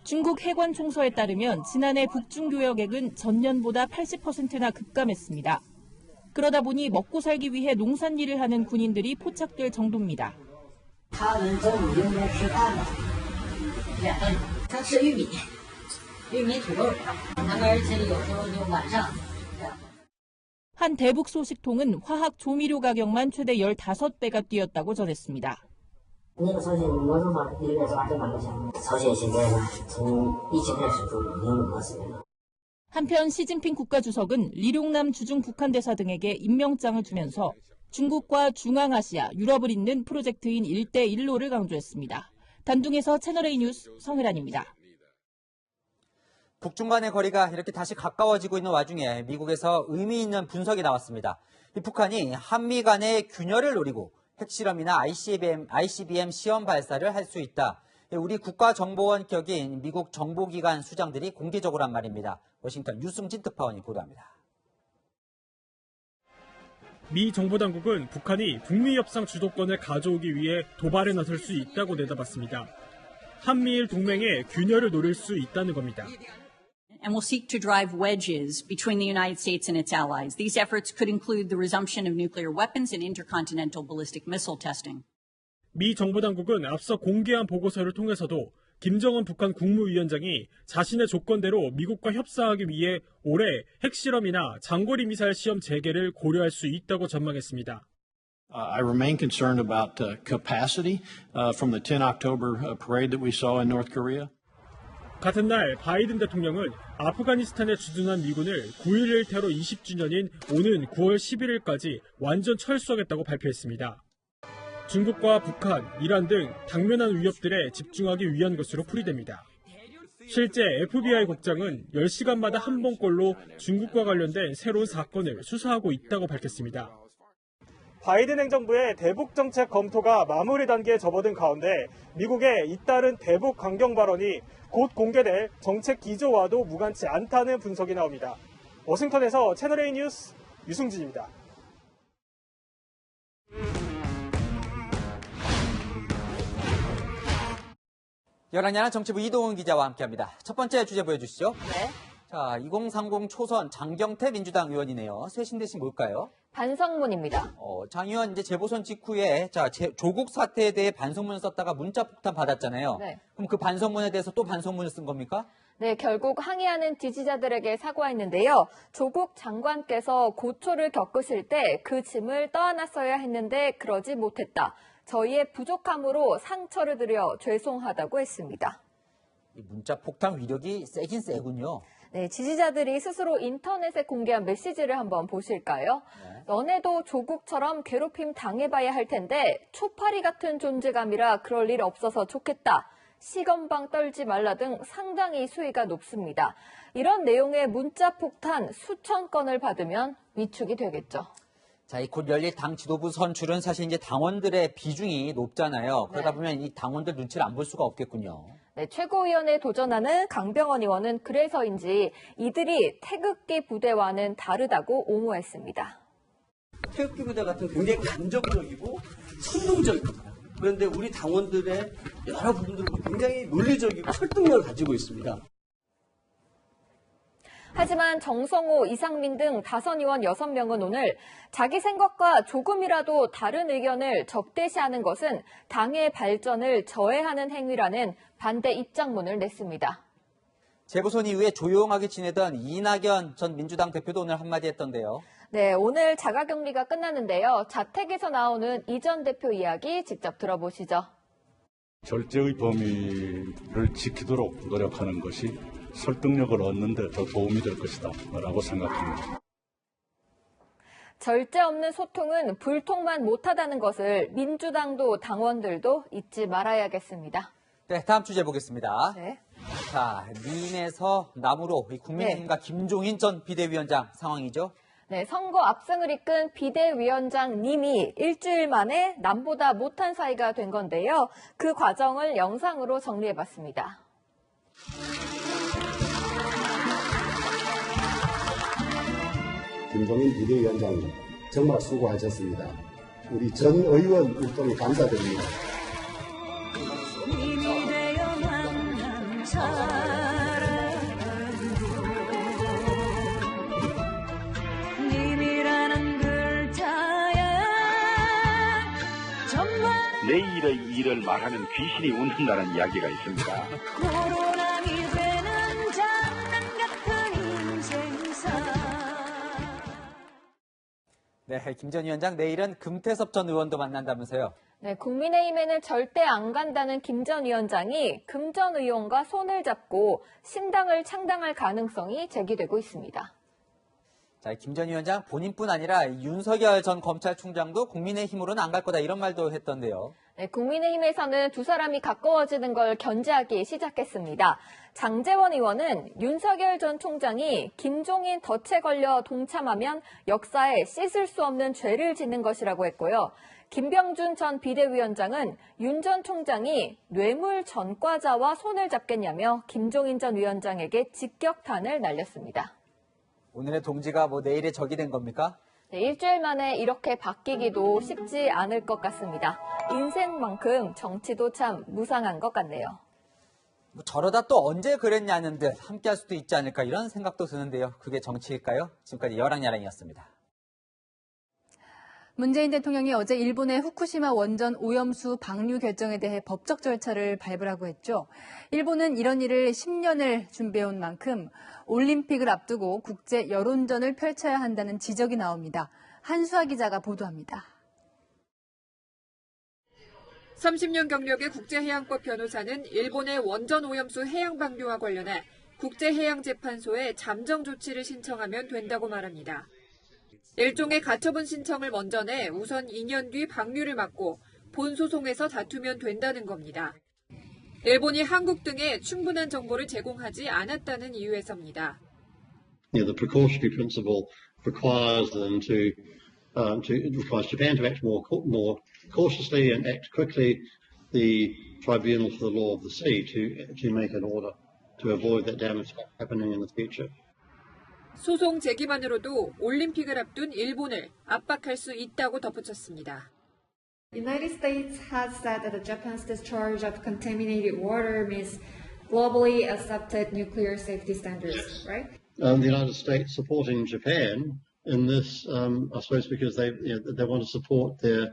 [SPEAKER 10] 중국 해관 총서에 따르면 지난해 북중교역액은 전년보다 80%나 급감했습니다. 그러다 보니 먹고 살기 위해 농산일을 하는 군인들이 포착될 정도입니다. 한 대북 소식통은 화학 조미료 가격만 최대 15배가 뛰었다고 전했습니다. 한편 시진핑 국가주석은 리룡남 주중 북한 대사 등에게 임명장을 주면서 중국과 중앙아시아, 유럽을 잇는 프로젝트인 1대1로를 강조했습니다. 단둥에서 채널A 뉴스 성혜란입니다.
[SPEAKER 2] 북중 간의 거리가 이렇게 다시 가까워지고 있는 와중에 미국에서 의미 있는 분석이 나왔습니다. 이 북한이 한미 간의 균열을 노리고 핵실험이나 ICBM 시험 발사를 할 수 있다. 우리 국가정보원 격인 미국 정보기관 수장들이 공개적으로 한 말입니다. 워싱턴 유승진 특파원이 보도합니다.
[SPEAKER 5] 미 정보당국은 북한이 북미 협상 주도권을 가져오기 위해 도발에 나설 수 있다고 내다봤습니다. 한미일 동맹의 균열을 노릴 수 있다는 겁니다.
[SPEAKER 11] And will seek to drive wedges between the United States and its allies. These efforts could include the resumption of nuclear weapons and intercontinental ballistic missile testing.
[SPEAKER 5] 미 정보당국은 앞서 공개한 보고서를 통해서도 김정은 북한 국무위원장이 자신의 조건대로 미국과 협상하기 위해 올해 핵실험이나 장거리 미사일 시험 재개를 고려할 수 있다고 전망했습니다.
[SPEAKER 12] I remain concerned about capacity from the 10 October parade that we saw in North Korea.
[SPEAKER 5] 같은 날 바이든 대통령은 아프가니스탄에 주둔한 미군을 9.11 테러 20주년인 오는 9월 11일까지 완전 철수하겠다고 발표했습니다. 중국과 북한, 이란 등 당면한 위협들에 집중하기 위한 것으로 풀이됩니다. 실제 FBI 국장은 10시간마다 한 번꼴로 중국과 관련된 새로운 사건을 수사하고 있다고 밝혔습니다.
[SPEAKER 6] 바이든 행정부의 대북 정책 검토가 마무리 단계에 접어든 가운데 미국의 잇따른 대북 강경 발언이 곧 공개될 정책 기조와도 무관치 않다는 분석이 나옵니다. 워싱턴에서 채널A 뉴스 유승진입니다.
[SPEAKER 2] 열한야는 정치부 이동훈 기자와 함께합니다. 첫 번째 주제 보여주시죠.
[SPEAKER 24] 네.
[SPEAKER 2] 자, 2030 초선 장경태 민주당 의원이네요. 쇄신 대신 뭘까요?
[SPEAKER 24] 반성문입니다.
[SPEAKER 2] 장 의원 이제 재보선 직후에 조국 사태에 대해 반성문을 썼다가 문자 폭탄 받았잖아요.
[SPEAKER 24] 네.
[SPEAKER 2] 그럼 그 반성문에 대해서 또 반성문을 쓴 겁니까?
[SPEAKER 24] 네, 결국 항의하는 지지자들에게 사과했는데요. 조국 장관께서 고초를 겪으실 때 그 짐을 떠안았어야 했는데 그러지 못했다. 저희의 부족함으로 상처를 드려 죄송하다고 했습니다.
[SPEAKER 2] 이 문자 폭탄 위력이 세긴 세군요.
[SPEAKER 24] 네, 지지자들이 스스로 인터넷에 공개한 메시지를 한번 보실까요? 네. 너네도 조국처럼 괴롭힘 당해봐야 할 텐데 초파리 같은 존재감이라 그럴 일 없어서 좋겠다. 시건방 떨지 말라 등 상당히 수위가 높습니다. 이런 내용의 문자 폭탄 수천 건을 받으면 위축이 되겠죠.
[SPEAKER 2] 자, 이 곧 열릴 당 지도부 선출은 사실 이제 당원들의 비중이 높잖아요. 그러다
[SPEAKER 24] 네.
[SPEAKER 2] 보면 이 당원들 눈치를 안 볼 수가 없겠군요.
[SPEAKER 24] 네, 최고위원에 도전하는 강병원 의원은 그래서인지 이들이 태극기 부대와는 다르다고 옹호했습니다.
[SPEAKER 13] 태극기 부대 같은 굉장히 감정적이고 선동적입니다. 그런데 우리 당원들의 여러 부분들도 굉장히 논리적이고 설득력을 가지고 있습니다.
[SPEAKER 24] 하지만 정성호, 이상민 등 다선 의원 6명은 오늘 자기 생각과 조금이라도 다른 의견을 적대시하는 것은 당의 발전을 저해하는 행위라는 반대 입장문을 냈습니다.
[SPEAKER 2] 재보선 이후에 조용하게 지내던 이낙연 전 민주당 대표도 오늘 한마디 했던데요.
[SPEAKER 24] 네, 오늘 자가격리가 끝났는데요. 자택에서 나오는 이 전 대표 이야기 직접 들어보시죠.
[SPEAKER 14] 절제의 범위를 지키도록 노력하는 것이 설득력을 얻는 데 더 도움이 될 것이다 라고 생각합니다.
[SPEAKER 24] 절제 없는 소통은 불통만 못하다는 것을 민주당도 당원들도 잊지 말아야겠습니다.
[SPEAKER 2] 네, 다음 주제 보겠습니다.
[SPEAKER 24] 네.
[SPEAKER 2] 자, 민에서 남으로 국민의힘과 김종인 전 비대위원장 상황이죠.
[SPEAKER 24] 네, 선거 압승을 이끈 비대위원장님이 일주일 만에 남보다 못한 사이가 된 건데요. 그 과정을 영상으로 정리해봤습니다.
[SPEAKER 4] 김종인 비대위원장님 정말 수고하셨습니다. 우리 전 의원 일동에 감사드립니다.
[SPEAKER 15] 내일의 일을 말하는 귀신이 웃는다는 이야기가 있습니다.
[SPEAKER 2] 네, 김 전 위원장 내일은 금태섭 전 의원도 만난다면서요.
[SPEAKER 24] 네, 국민의힘에는 절대 안 간다는 김 전 위원장이 금 전 의원과 손을 잡고 신당을 창당할 가능성이 제기되고 있습니다.
[SPEAKER 2] 자, 김 전 위원장 본인뿐 아니라 윤석열 전 검찰총장도 국민의힘으로는 안 갈 거다 이런 말도 했던데요.
[SPEAKER 24] 네, 국민의힘에서는 두 사람이 가까워지는 걸 견제하기 시작했습니다. 장제원 의원은 윤석열 전 총장이 김종인 덫에 걸려 동참하면 역사에 씻을 수 없는 죄를 짓는 것이라고 했고요. 김병준 전 비대위원장은 윤 전 총장이 뇌물 전과자와 손을 잡겠냐며 김종인 전 위원장에게 직격탄을 날렸습니다.
[SPEAKER 2] 오늘의 동지가 내일의 적이 된 겁니까?
[SPEAKER 24] 네, 일주일 만에 이렇게 바뀌기도 쉽지 않을 것 같습니다. 인생만큼 정치도 참 무상한 것 같네요.
[SPEAKER 2] 저러다 또 언제 그랬냐는 듯 함께할 수도 있지 않을까 이런 생각도 드는데요. 그게 정치일까요? 지금까지 여랑야랑이었습니다.
[SPEAKER 1] 문재인 대통령이 어제 일본의 후쿠시마 원전 오염수 방류 결정에 대해 법적 절차를 밟으라고 했죠. 일본은 이런 일을 10년을 준비해온 만큼 올림픽을 앞두고 국제 여론전을 펼쳐야 한다는 지적이 나옵니다. 한수아 기자가 보도합니다.
[SPEAKER 16] 30년 경력의 국제해양법 변호사는 일본의 원전 오염수 해양 방류와 관련해 국제해양재판소에 잠정 조치를 신청하면 된다고 말합니다. 일종의 가처분 신청을 먼저 내 우선 2년 뒤 방류를 막고 본 소송에서 다투면 된다는 겁니다. 일본이 한국 등에 충분한 정보를 제공하지 않았다는 이유에서입니다.
[SPEAKER 4] The precautionary principle requires them requires Japan to act more cautiously and act quickly. The Tribunal for the Law of the Sea to make an order to avoid that damage happening in the future.
[SPEAKER 16] 소송 제기만으로도 올림픽을 앞둔 일본을 압박할 수 있다고 덧붙였습니다.
[SPEAKER 19] United States has said that Japan's discharge of contaminated water meets globally accepted nuclear safety standards, right?
[SPEAKER 4] The United States supporting Japan in this, I suppose, because they want to support their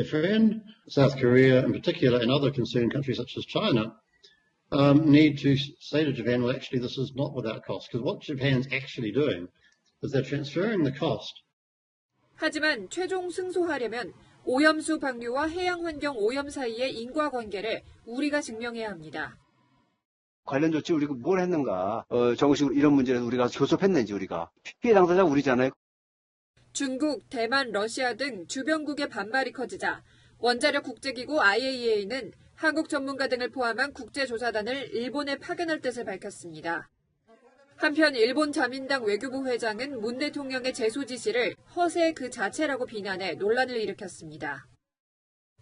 [SPEAKER 4] friend, South Korea in particular, and other concerned countries such as China. Need to say to Japan, well, actually, this is not without cost, because what Japan's actually doing is they're transferring the cost.
[SPEAKER 16] 하지만 최종 승소하려면 오염수 방류와 해양환경 오염 사이의 인과관계를 우리가 증명해야 합니다.
[SPEAKER 20] 관련 조치 우리가 뭘 했는가, 정식으로 이런 문제에서 우리가 교섭했는지 우리가. 피해 당사자가 우리잖아요.
[SPEAKER 16] 중국, 대만, 러시아 등 주변국의 반발이 커지자 원자력 국제기구 IAEA는 한국 전문가 등을 포함한 국제조사단을 일본에 파견할 뜻을 밝혔습니다. 한편 일본 자민당 외교부 회장은 문 대통령의 제소 지시를 허세 그 자체라고 비난해 논란을 일으켰습니다.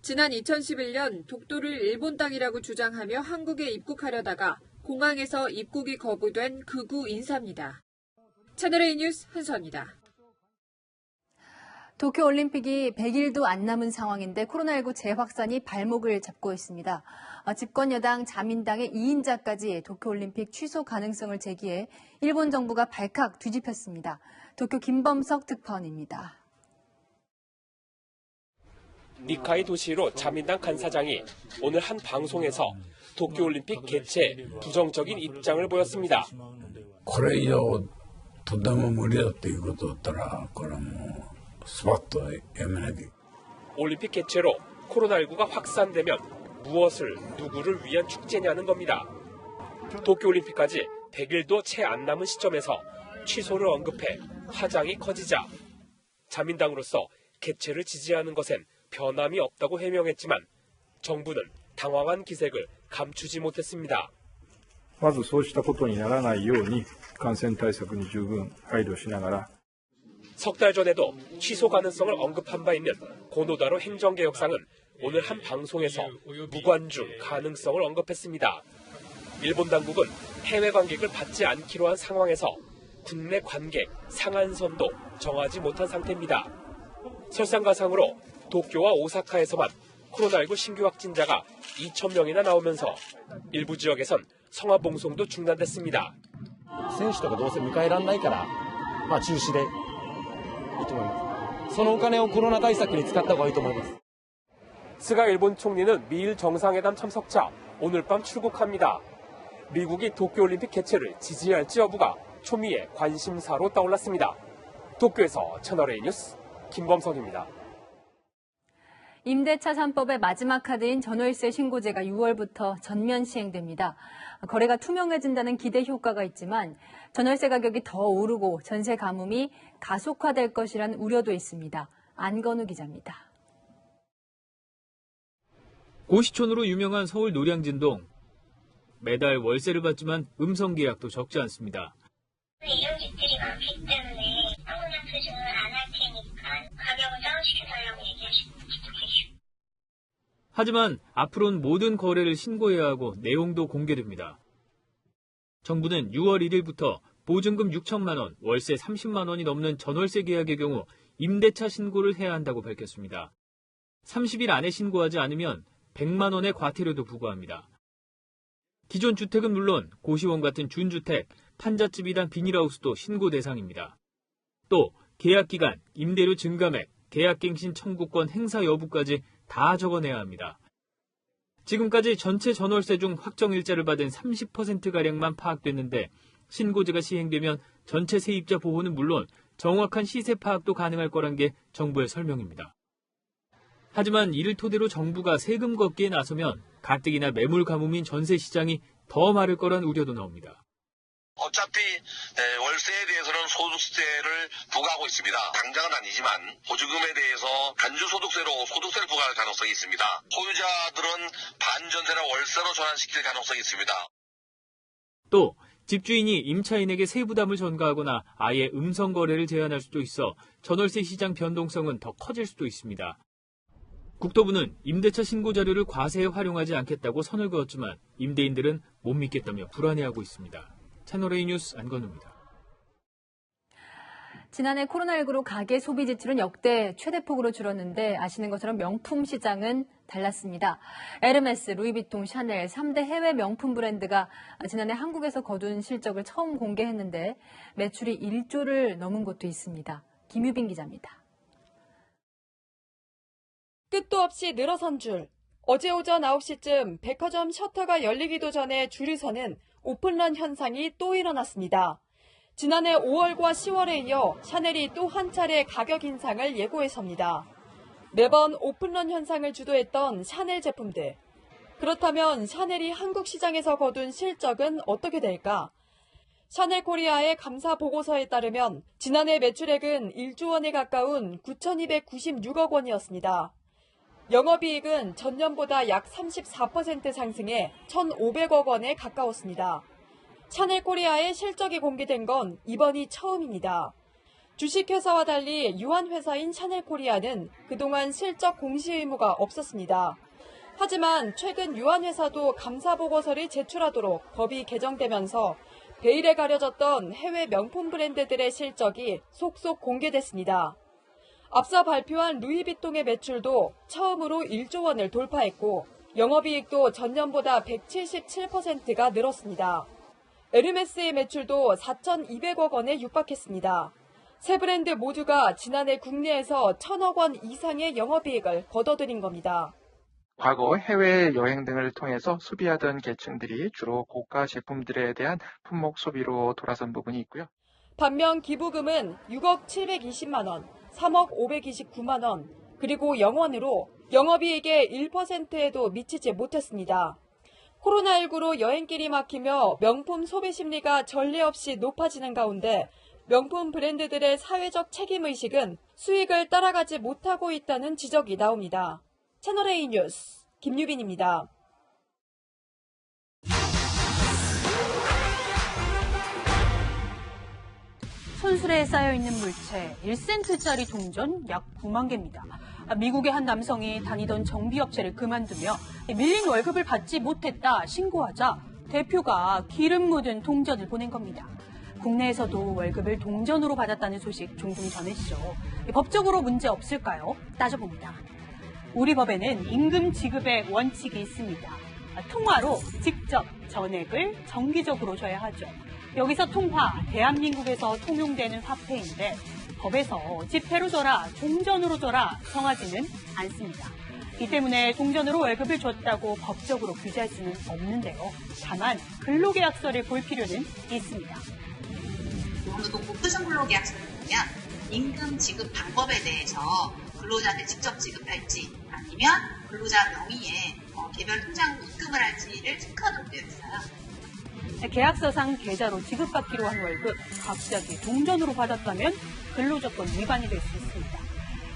[SPEAKER 16] 지난 2011년 독도를 일본 땅이라고 주장하며 한국에 입국하려다가 공항에서 입국이 거부된 극우 인사입니다. 채널A 뉴스 한수아입니다.
[SPEAKER 1] 도쿄올림픽이 100일도 안 남은 상황인데 코로나19 재확산이 발목을 잡고 있습니다. 집권여당 자민당의 2인자까지 도쿄올림픽 취소 가능성을 제기해 일본 정부가 발칵 뒤집혔습니다. 도쿄 김범석 특파원입니다.
[SPEAKER 21] 니카이 도시로 자민당 간사장이 오늘 한 방송에서 도쿄올림픽 개최 부정적인 입장을 보였습니다.
[SPEAKER 22] これ以上とても無理だっていうことだったらこれはもう
[SPEAKER 21] 올림픽 개최로 코로나19가 확산되면 무엇을 누구를 위한 축제냐는 겁니다. 도쿄올림픽까지 100일도 채 안 남은 시점에서 취소를 언급해 파장이 커지자 자민당으로서 개최를 지지하는 것엔 변함이 없다고 해명했지만 정부는 당황한 기색을 감추지 못했습니다.
[SPEAKER 3] まずそうしたことにならないように感染対策に十分配慮しながら
[SPEAKER 21] 석 달 전에도 취소 가능성을 언급한 바 있는 고노다로 행정개혁상은 오늘 한 방송에서 무관중 가능성을 언급했습니다. 일본 당국은 해외 관객을 받지 않기로 한 상황에서 국내 관객 상한선도 정하지 못한 상태입니다. 설상가상으로 도쿄와 오사카에서만 코로나19 신규 확진자가 2,000명이나 나오면서 일부 지역에선 성화봉송도 중단됐습니다.
[SPEAKER 7] 選手とかどうせ迎えられないから、中止でいいと思います。そのお金をコロナ対策に使った方がいいと思います。
[SPEAKER 21] 스가 일본 총리는 미일 정상회담 참석차 오늘 밤 출국합니다. 미국이 도쿄올림픽 개최를 지지할지 여부가 초미의 관심사로 떠올랐습니다. 도쿄에서 채널A 뉴스 김범석입니다.
[SPEAKER 1] 임대차 3법의 마지막 카드인 전월세 신고제가 6월부터 전면 시행됩니다. 거래가 투명해진다는 기대 효과가 있지만 전월세 가격이 더 오르고 전세 가뭄이 가속화될 것이란 우려도 있습니다. 안건우 기자입니다.
[SPEAKER 17] 고시촌으로 유명한 서울 노량진동. 매달 월세를 받지만 음성 계약도 적지 않습니다.
[SPEAKER 23] 이런 집들이 많기 때문에 아무나 조정을 안 할 테니까 가격을 다운시켜달라고 얘기하시고
[SPEAKER 17] 하지만 앞으로는 모든 거래를 신고해야 하고 내용도 공개됩니다. 정부는 6월 1일부터 보증금 6천만 원, 월세 30만 원이 넘는 전월세 계약의 경우 임대차 신고를 해야 한다고 밝혔습니다. 30일 안에 신고하지 않으면 100만 원의 과태료도 부과합니다. 기존 주택은 물론 고시원 같은 준주택, 판잣집이란 비닐하우스도 신고 대상입니다. 또 계약기간, 임대료 증감액, 계약갱신 청구권 행사 여부까지 다 적어내야 합니다. 지금까지 전체 전월세 중 확정일자를 받은 30%가량만 파악됐는데 신고제가 시행되면 전체 세입자 보호는 물론 정확한 시세 파악도 가능할 거란 게 정부의 설명입니다. 하지만 이를 토대로 정부가 세금 걷기에 나서면 가뜩이나 매물 가뭄인 전세 시장이 더 마를 거란 우려도 나옵니다.
[SPEAKER 25] 어차피 월세에 대해서는 소득세를 부과하고 있습니다. 당장은 아니지만 보증금에 대해서 단주소득세로 소득세를 부과할 가능성이 있습니다. 소유자들은 반전세나 월세로 전환시킬 가능성이 있습니다.
[SPEAKER 17] 또 집주인이 임차인에게 세부담을 전가하거나 아예 음성 거래를 제한할 수도 있어 전월세 시장 변동성은 더 커질 수도 있습니다. 국토부는 임대차 신고 자료를 과세에 활용하지 않겠다고 선을 그었지만 임대인들은 못 믿겠다며 불안해하고 있습니다. 채널A 뉴스 안건우입니다.
[SPEAKER 1] 지난해 코로나19로 가계 소비 지출은 역대 최대폭으로 줄었는데 아시는 것처럼 명품 시장은 달랐습니다. 에르메스, 루이비통, 샤넬 3대 해외 명품 브랜드가 지난해 한국에서 거둔 실적을 처음 공개했는데 매출이 1조를 넘은 곳도 있습니다. 김유빈 기자입니다.
[SPEAKER 26] 끝도 없이 늘어선 줄. 어제 오전 9시쯤 백화점 셔터가 열리기도 전에 줄이 서는 오픈런 현상이 또 일어났습니다. 지난해 5월과 10월에 이어 샤넬이 또 한 차례 가격 인상을 예고했습니다. 매번 오픈런 현상을 주도했던 샤넬 제품들. 그렇다면 샤넬이 한국 시장에서 거둔 실적은 어떻게 될까? 샤넬 코리아의 감사 보고서에 따르면 지난해 매출액은 1조 원에 가까운 9,296억 원이었습니다. 영업이익은 전년보다 약 34% 상승해 1,500억 원에 가까웠습니다. 샤넬 코리아의 실적이 공개된 건 이번이 처음입니다. 주식회사와 달리 유한회사인 샤넬 코리아는 그동안 실적 공시 의무가 없었습니다. 하지만 최근 유한회사도 감사보고서를 제출하도록 법이 개정되면서 베일에 가려졌던 해외 명품 브랜드들의 실적이 속속 공개됐습니다. 앞서 발표한 루이비통의 매출도 처음으로 1조 원을 돌파했고 영업이익도 전년보다 177%가 늘었습니다. 에르메스의 매출도 4,200억 원에 육박했습니다. 세 브랜드 모두가 지난해 국내에서 1,000억 원 이상의 영업이익을 거둬들인 겁니다.
[SPEAKER 27] 과거 해외여행 등을 통해서 소비하던 계층들이 주로 고가 제품들에 대한 품목 소비로 돌아선 부분이 있고요.
[SPEAKER 26] 반면 기부금은 6억 720만 원, 3억 529만 원, 그리고 영원으로 영업이익의 1%에도 미치지 못했습니다. 코로나19로 여행길이 막히며 명품 소비 심리가 전례 없이 높아지는 가운데 명품 브랜드들의 사회적 책임의식은 수익을 따라가지 못하고 있다는 지적이 나옵니다. 채널A 뉴스 김유빈입니다.
[SPEAKER 5] 손수레에 쌓여있는 물체 1센트짜리 동전 약 9만 개입니다. 미국의 한 남성이 다니던 정비업체를 그만두며 밀린 월급을 받지 못했다 신고하자 대표가 기름 묻은 동전을 보낸 겁니다. 국내에서도 월급을 동전으로 받았다는 소식 종종 전했죠. 법적으로 문제 없을까요? 따져봅니다. 우리 법에는 임금 지급의 원칙이 있습니다. 통화로 직접 전액을 정기적으로 줘야 하죠. 여기서 통화, 대한민국에서 통용되는 화폐인데 법에서 지폐로 줘라, 동전으로 줘라 정하지는 않습니다. 이 때문에 동전으로 월급을 줬다고 법적으로 규제할 수는 없는데요. 다만 근로계약서를 볼 필요는 있습니다.
[SPEAKER 8] 노동부 표준근로계약서를 보면 임금 지급 방법에 대해서 근로자한테 직접 지급할지 아니면 근로자 명의의 개별 통장으로 입금을 할지를 체크하도록 되어 있어요.
[SPEAKER 5] 계약서상 계좌로 지급받기로 한 월급 갑자기 동전으로 받았다면 근로조건 위반이 될 수 있습니다.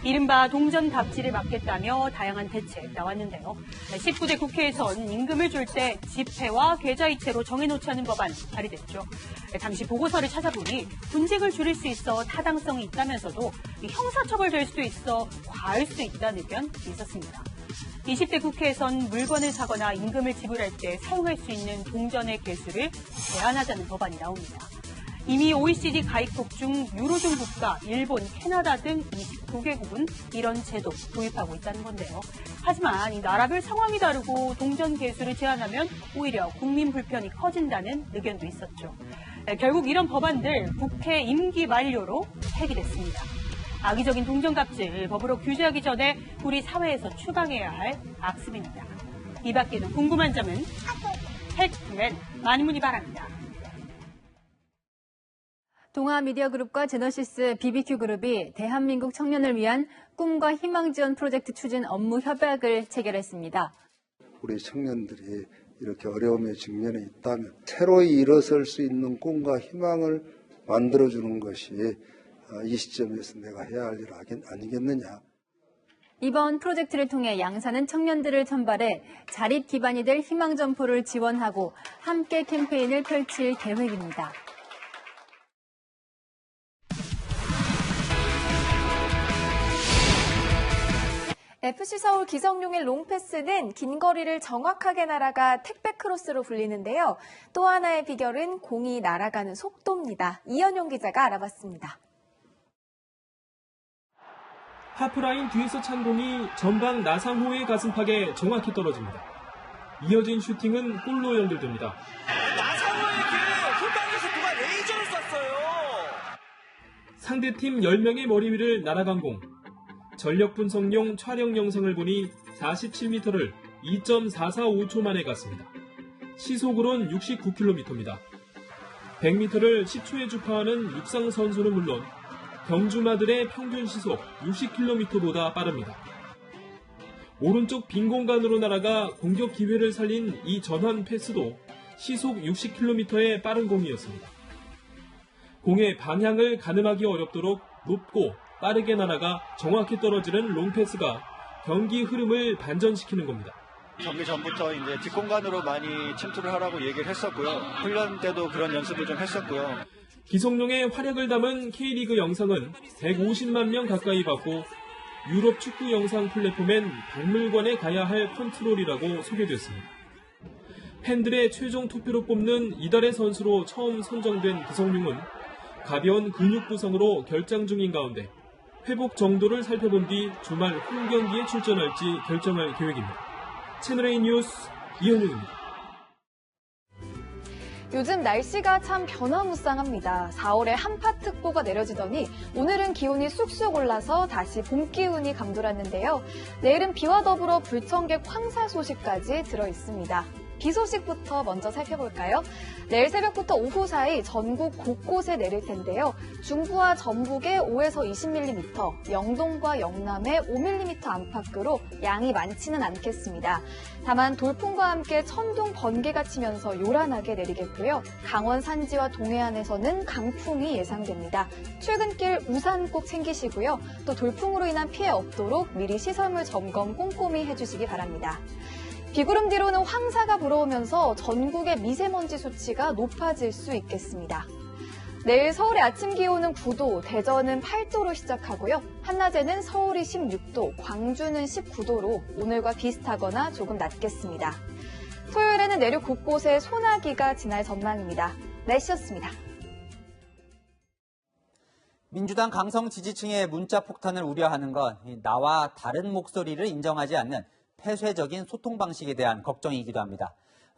[SPEAKER 5] 이른바 동전 갑질을 막겠다며 다양한 대책 나왔는데요. 19대 국회에선 임금을 줄 때 지폐와 계좌이체로 정해놓자는 법안 발의됐죠. 당시 보고서를 찾아보니 분쟁을 줄일 수 있어 타당성이 있다면서도 형사처벌될 수도 있어 과할 수 있다는 의견이 있었습니다. 20대 국회에선 물건을 사거나 임금을 지불할 때 사용할 수 있는 동전의 개수를 제한하자는 법안이 나옵니다. 이미 OECD 가입국 중 유로존 국가, 일본, 캐나다 등 29개국은 이런 제도 도입하고 있다는 건데요. 하지만 이 나라별 상황이 다르고 동전 개수를 제한하면 오히려 국민 불편이 커진다는 의견도 있었죠. 결국 이런 법안들 국회 임기 만료로 폐기됐습니다. 악의적인 동전 갑질 법으로 규제하기 전에 우리 사회에서 추방해야 할 악습입니다. 이 밖에도 궁금한 점은 #, 많은 문의 바랍니다.
[SPEAKER 1] 동아미디어그룹과 제너시스 BBQ그룹이 대한민국 청년을 위한 꿈과 희망 지원 프로젝트 추진 업무 협약을 체결했습니다.
[SPEAKER 9] 우리 청년들이 이렇게 어려움에 직면해 있다면 새로이 일어설 수 있는 꿈과 희망을 만들어주는 것이 이 시점에서 내가 해야 할 일 아니겠느냐.
[SPEAKER 1] 이번 프로젝트를 통해 양사는 청년들을 선발해 자립 기반이 될 희망 점포를 지원하고 함께 캠페인을 펼칠 계획입니다.
[SPEAKER 10] FC서울 기성용의 롱패스는 긴 거리를 정확하게 날아가 택배 크로스로 불리는데요. 또 하나의 비결은 공이 날아가는 속도입니다. 이현용 기자가 알아봤습니다.
[SPEAKER 17] 하프라인 뒤에서 찬 공이 전방 나상호의 가슴팍에 정확히 떨어집니다. 이어진 슈팅은 골로 연결됩니다.
[SPEAKER 11] 나상호에게 후방에서 누가 레이저를 쐈어요.
[SPEAKER 17] 상대팀 10명의 머리 위를 날아간 공. 전력 분석용 촬영 영상을 보니 47m를 2.445초 만에 갔습니다. 시속으론 69km입니다. 100m를 10초에 주파하는 육상 선수는 물론 경주마들의 평균 시속 60km보다 빠릅니다. 오른쪽 빈 공간으로 날아가 공격 기회를 살린 이 전환 패스도 시속 60km의 빠른 공이었습니다. 공의 방향을 가늠하기 어렵도록 높고 빠르게 날아가 정확히 떨어지는 롱패스가 경기 흐름을 반전시키는 겁니다.
[SPEAKER 12] 경기 전부터 이제 뒷공간으로 많이 침투를 하라고 얘기를 했었고요. 훈련 때도 그런 연습을 좀 했었고요.
[SPEAKER 17] 기성용의 활약을 담은 K리그 영상은 150만 명 가까이 받고 유럽 축구 영상 플랫폼엔 박물관에 가야 할 컨트롤이라고 소개됐습니다. 팬들의 최종 투표로 뽑는 이달의 선수로 처음 선정된 기성용은 가벼운 근육 부상으로 결장 중인 가운데 회복 정도를 살펴본 뒤 주말 홈경기에 출전할지 결정할 계획입니다. 채널A 뉴스 이현웅입니다.
[SPEAKER 10] 요즘 날씨가 참 변화무쌍합니다. 4월에 한파특보가 내려지더니 오늘은 기온이 쑥쑥 올라서 다시 봄 기운이 감돌았는데요. 내일은 비와 더불어 불청객 황사 소식까지 들어있습니다. 비 소식부터 먼저 살펴볼까요? 내일 새벽부터 오후 사이 전국 곳곳에 내릴 텐데요. 중부와 전북에 5에서 20mm, 영동과 영남에 5mm 안팎으로 양이 많지는 않겠습니다. 다만 돌풍과 함께 천둥, 번개가 치면서 요란하게 내리겠고요. 강원 산지와 동해안에서는 강풍이 예상됩니다. 출근길 우산 꼭 챙기시고요. 또 돌풍으로 인한 피해 없도록 미리 시설물 점검 꼼꼼히 해주시기 바랍니다. 비구름 뒤로는 황사가 불어오면서 전국의 미세먼지 수치가 높아질 수 있겠습니다. 내일 서울의 아침 기온은 9도, 대전은 8도로 시작하고요. 한낮에는 서울이 16도, 광주는 19도로 오늘과 비슷하거나 조금 낮겠습니다. 토요일에는 내륙 곳곳에 소나기가 지날 전망입니다. 날씨였습니다.
[SPEAKER 2] 민주당 강성 지지층의 문자 폭탄을 우려하는 건 나와 다른 목소리를 인정하지 않는 폐쇄적인 소통 방식에 대한 걱정이기도 합니다.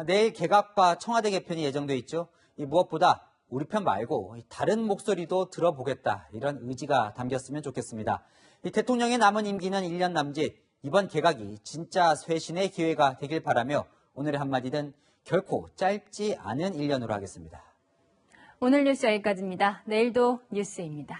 [SPEAKER 2] 내일 개각과 청와대 개편이 예정돼 있죠. 무엇보다 우리 편 말고 다른 목소리도 들어보겠다, 이런 의지가 담겼으면 좋겠습니다. 대통령의 남은 임기는 1년 남짓, 이번 개각이 진짜 쇄신의 기회가 되길 바라며 오늘의 한마디는 결코 짧지 않은 1년으로 하겠습니다.
[SPEAKER 1] 오늘 뉴스 여기까지입니다. 내일도 뉴스입니다.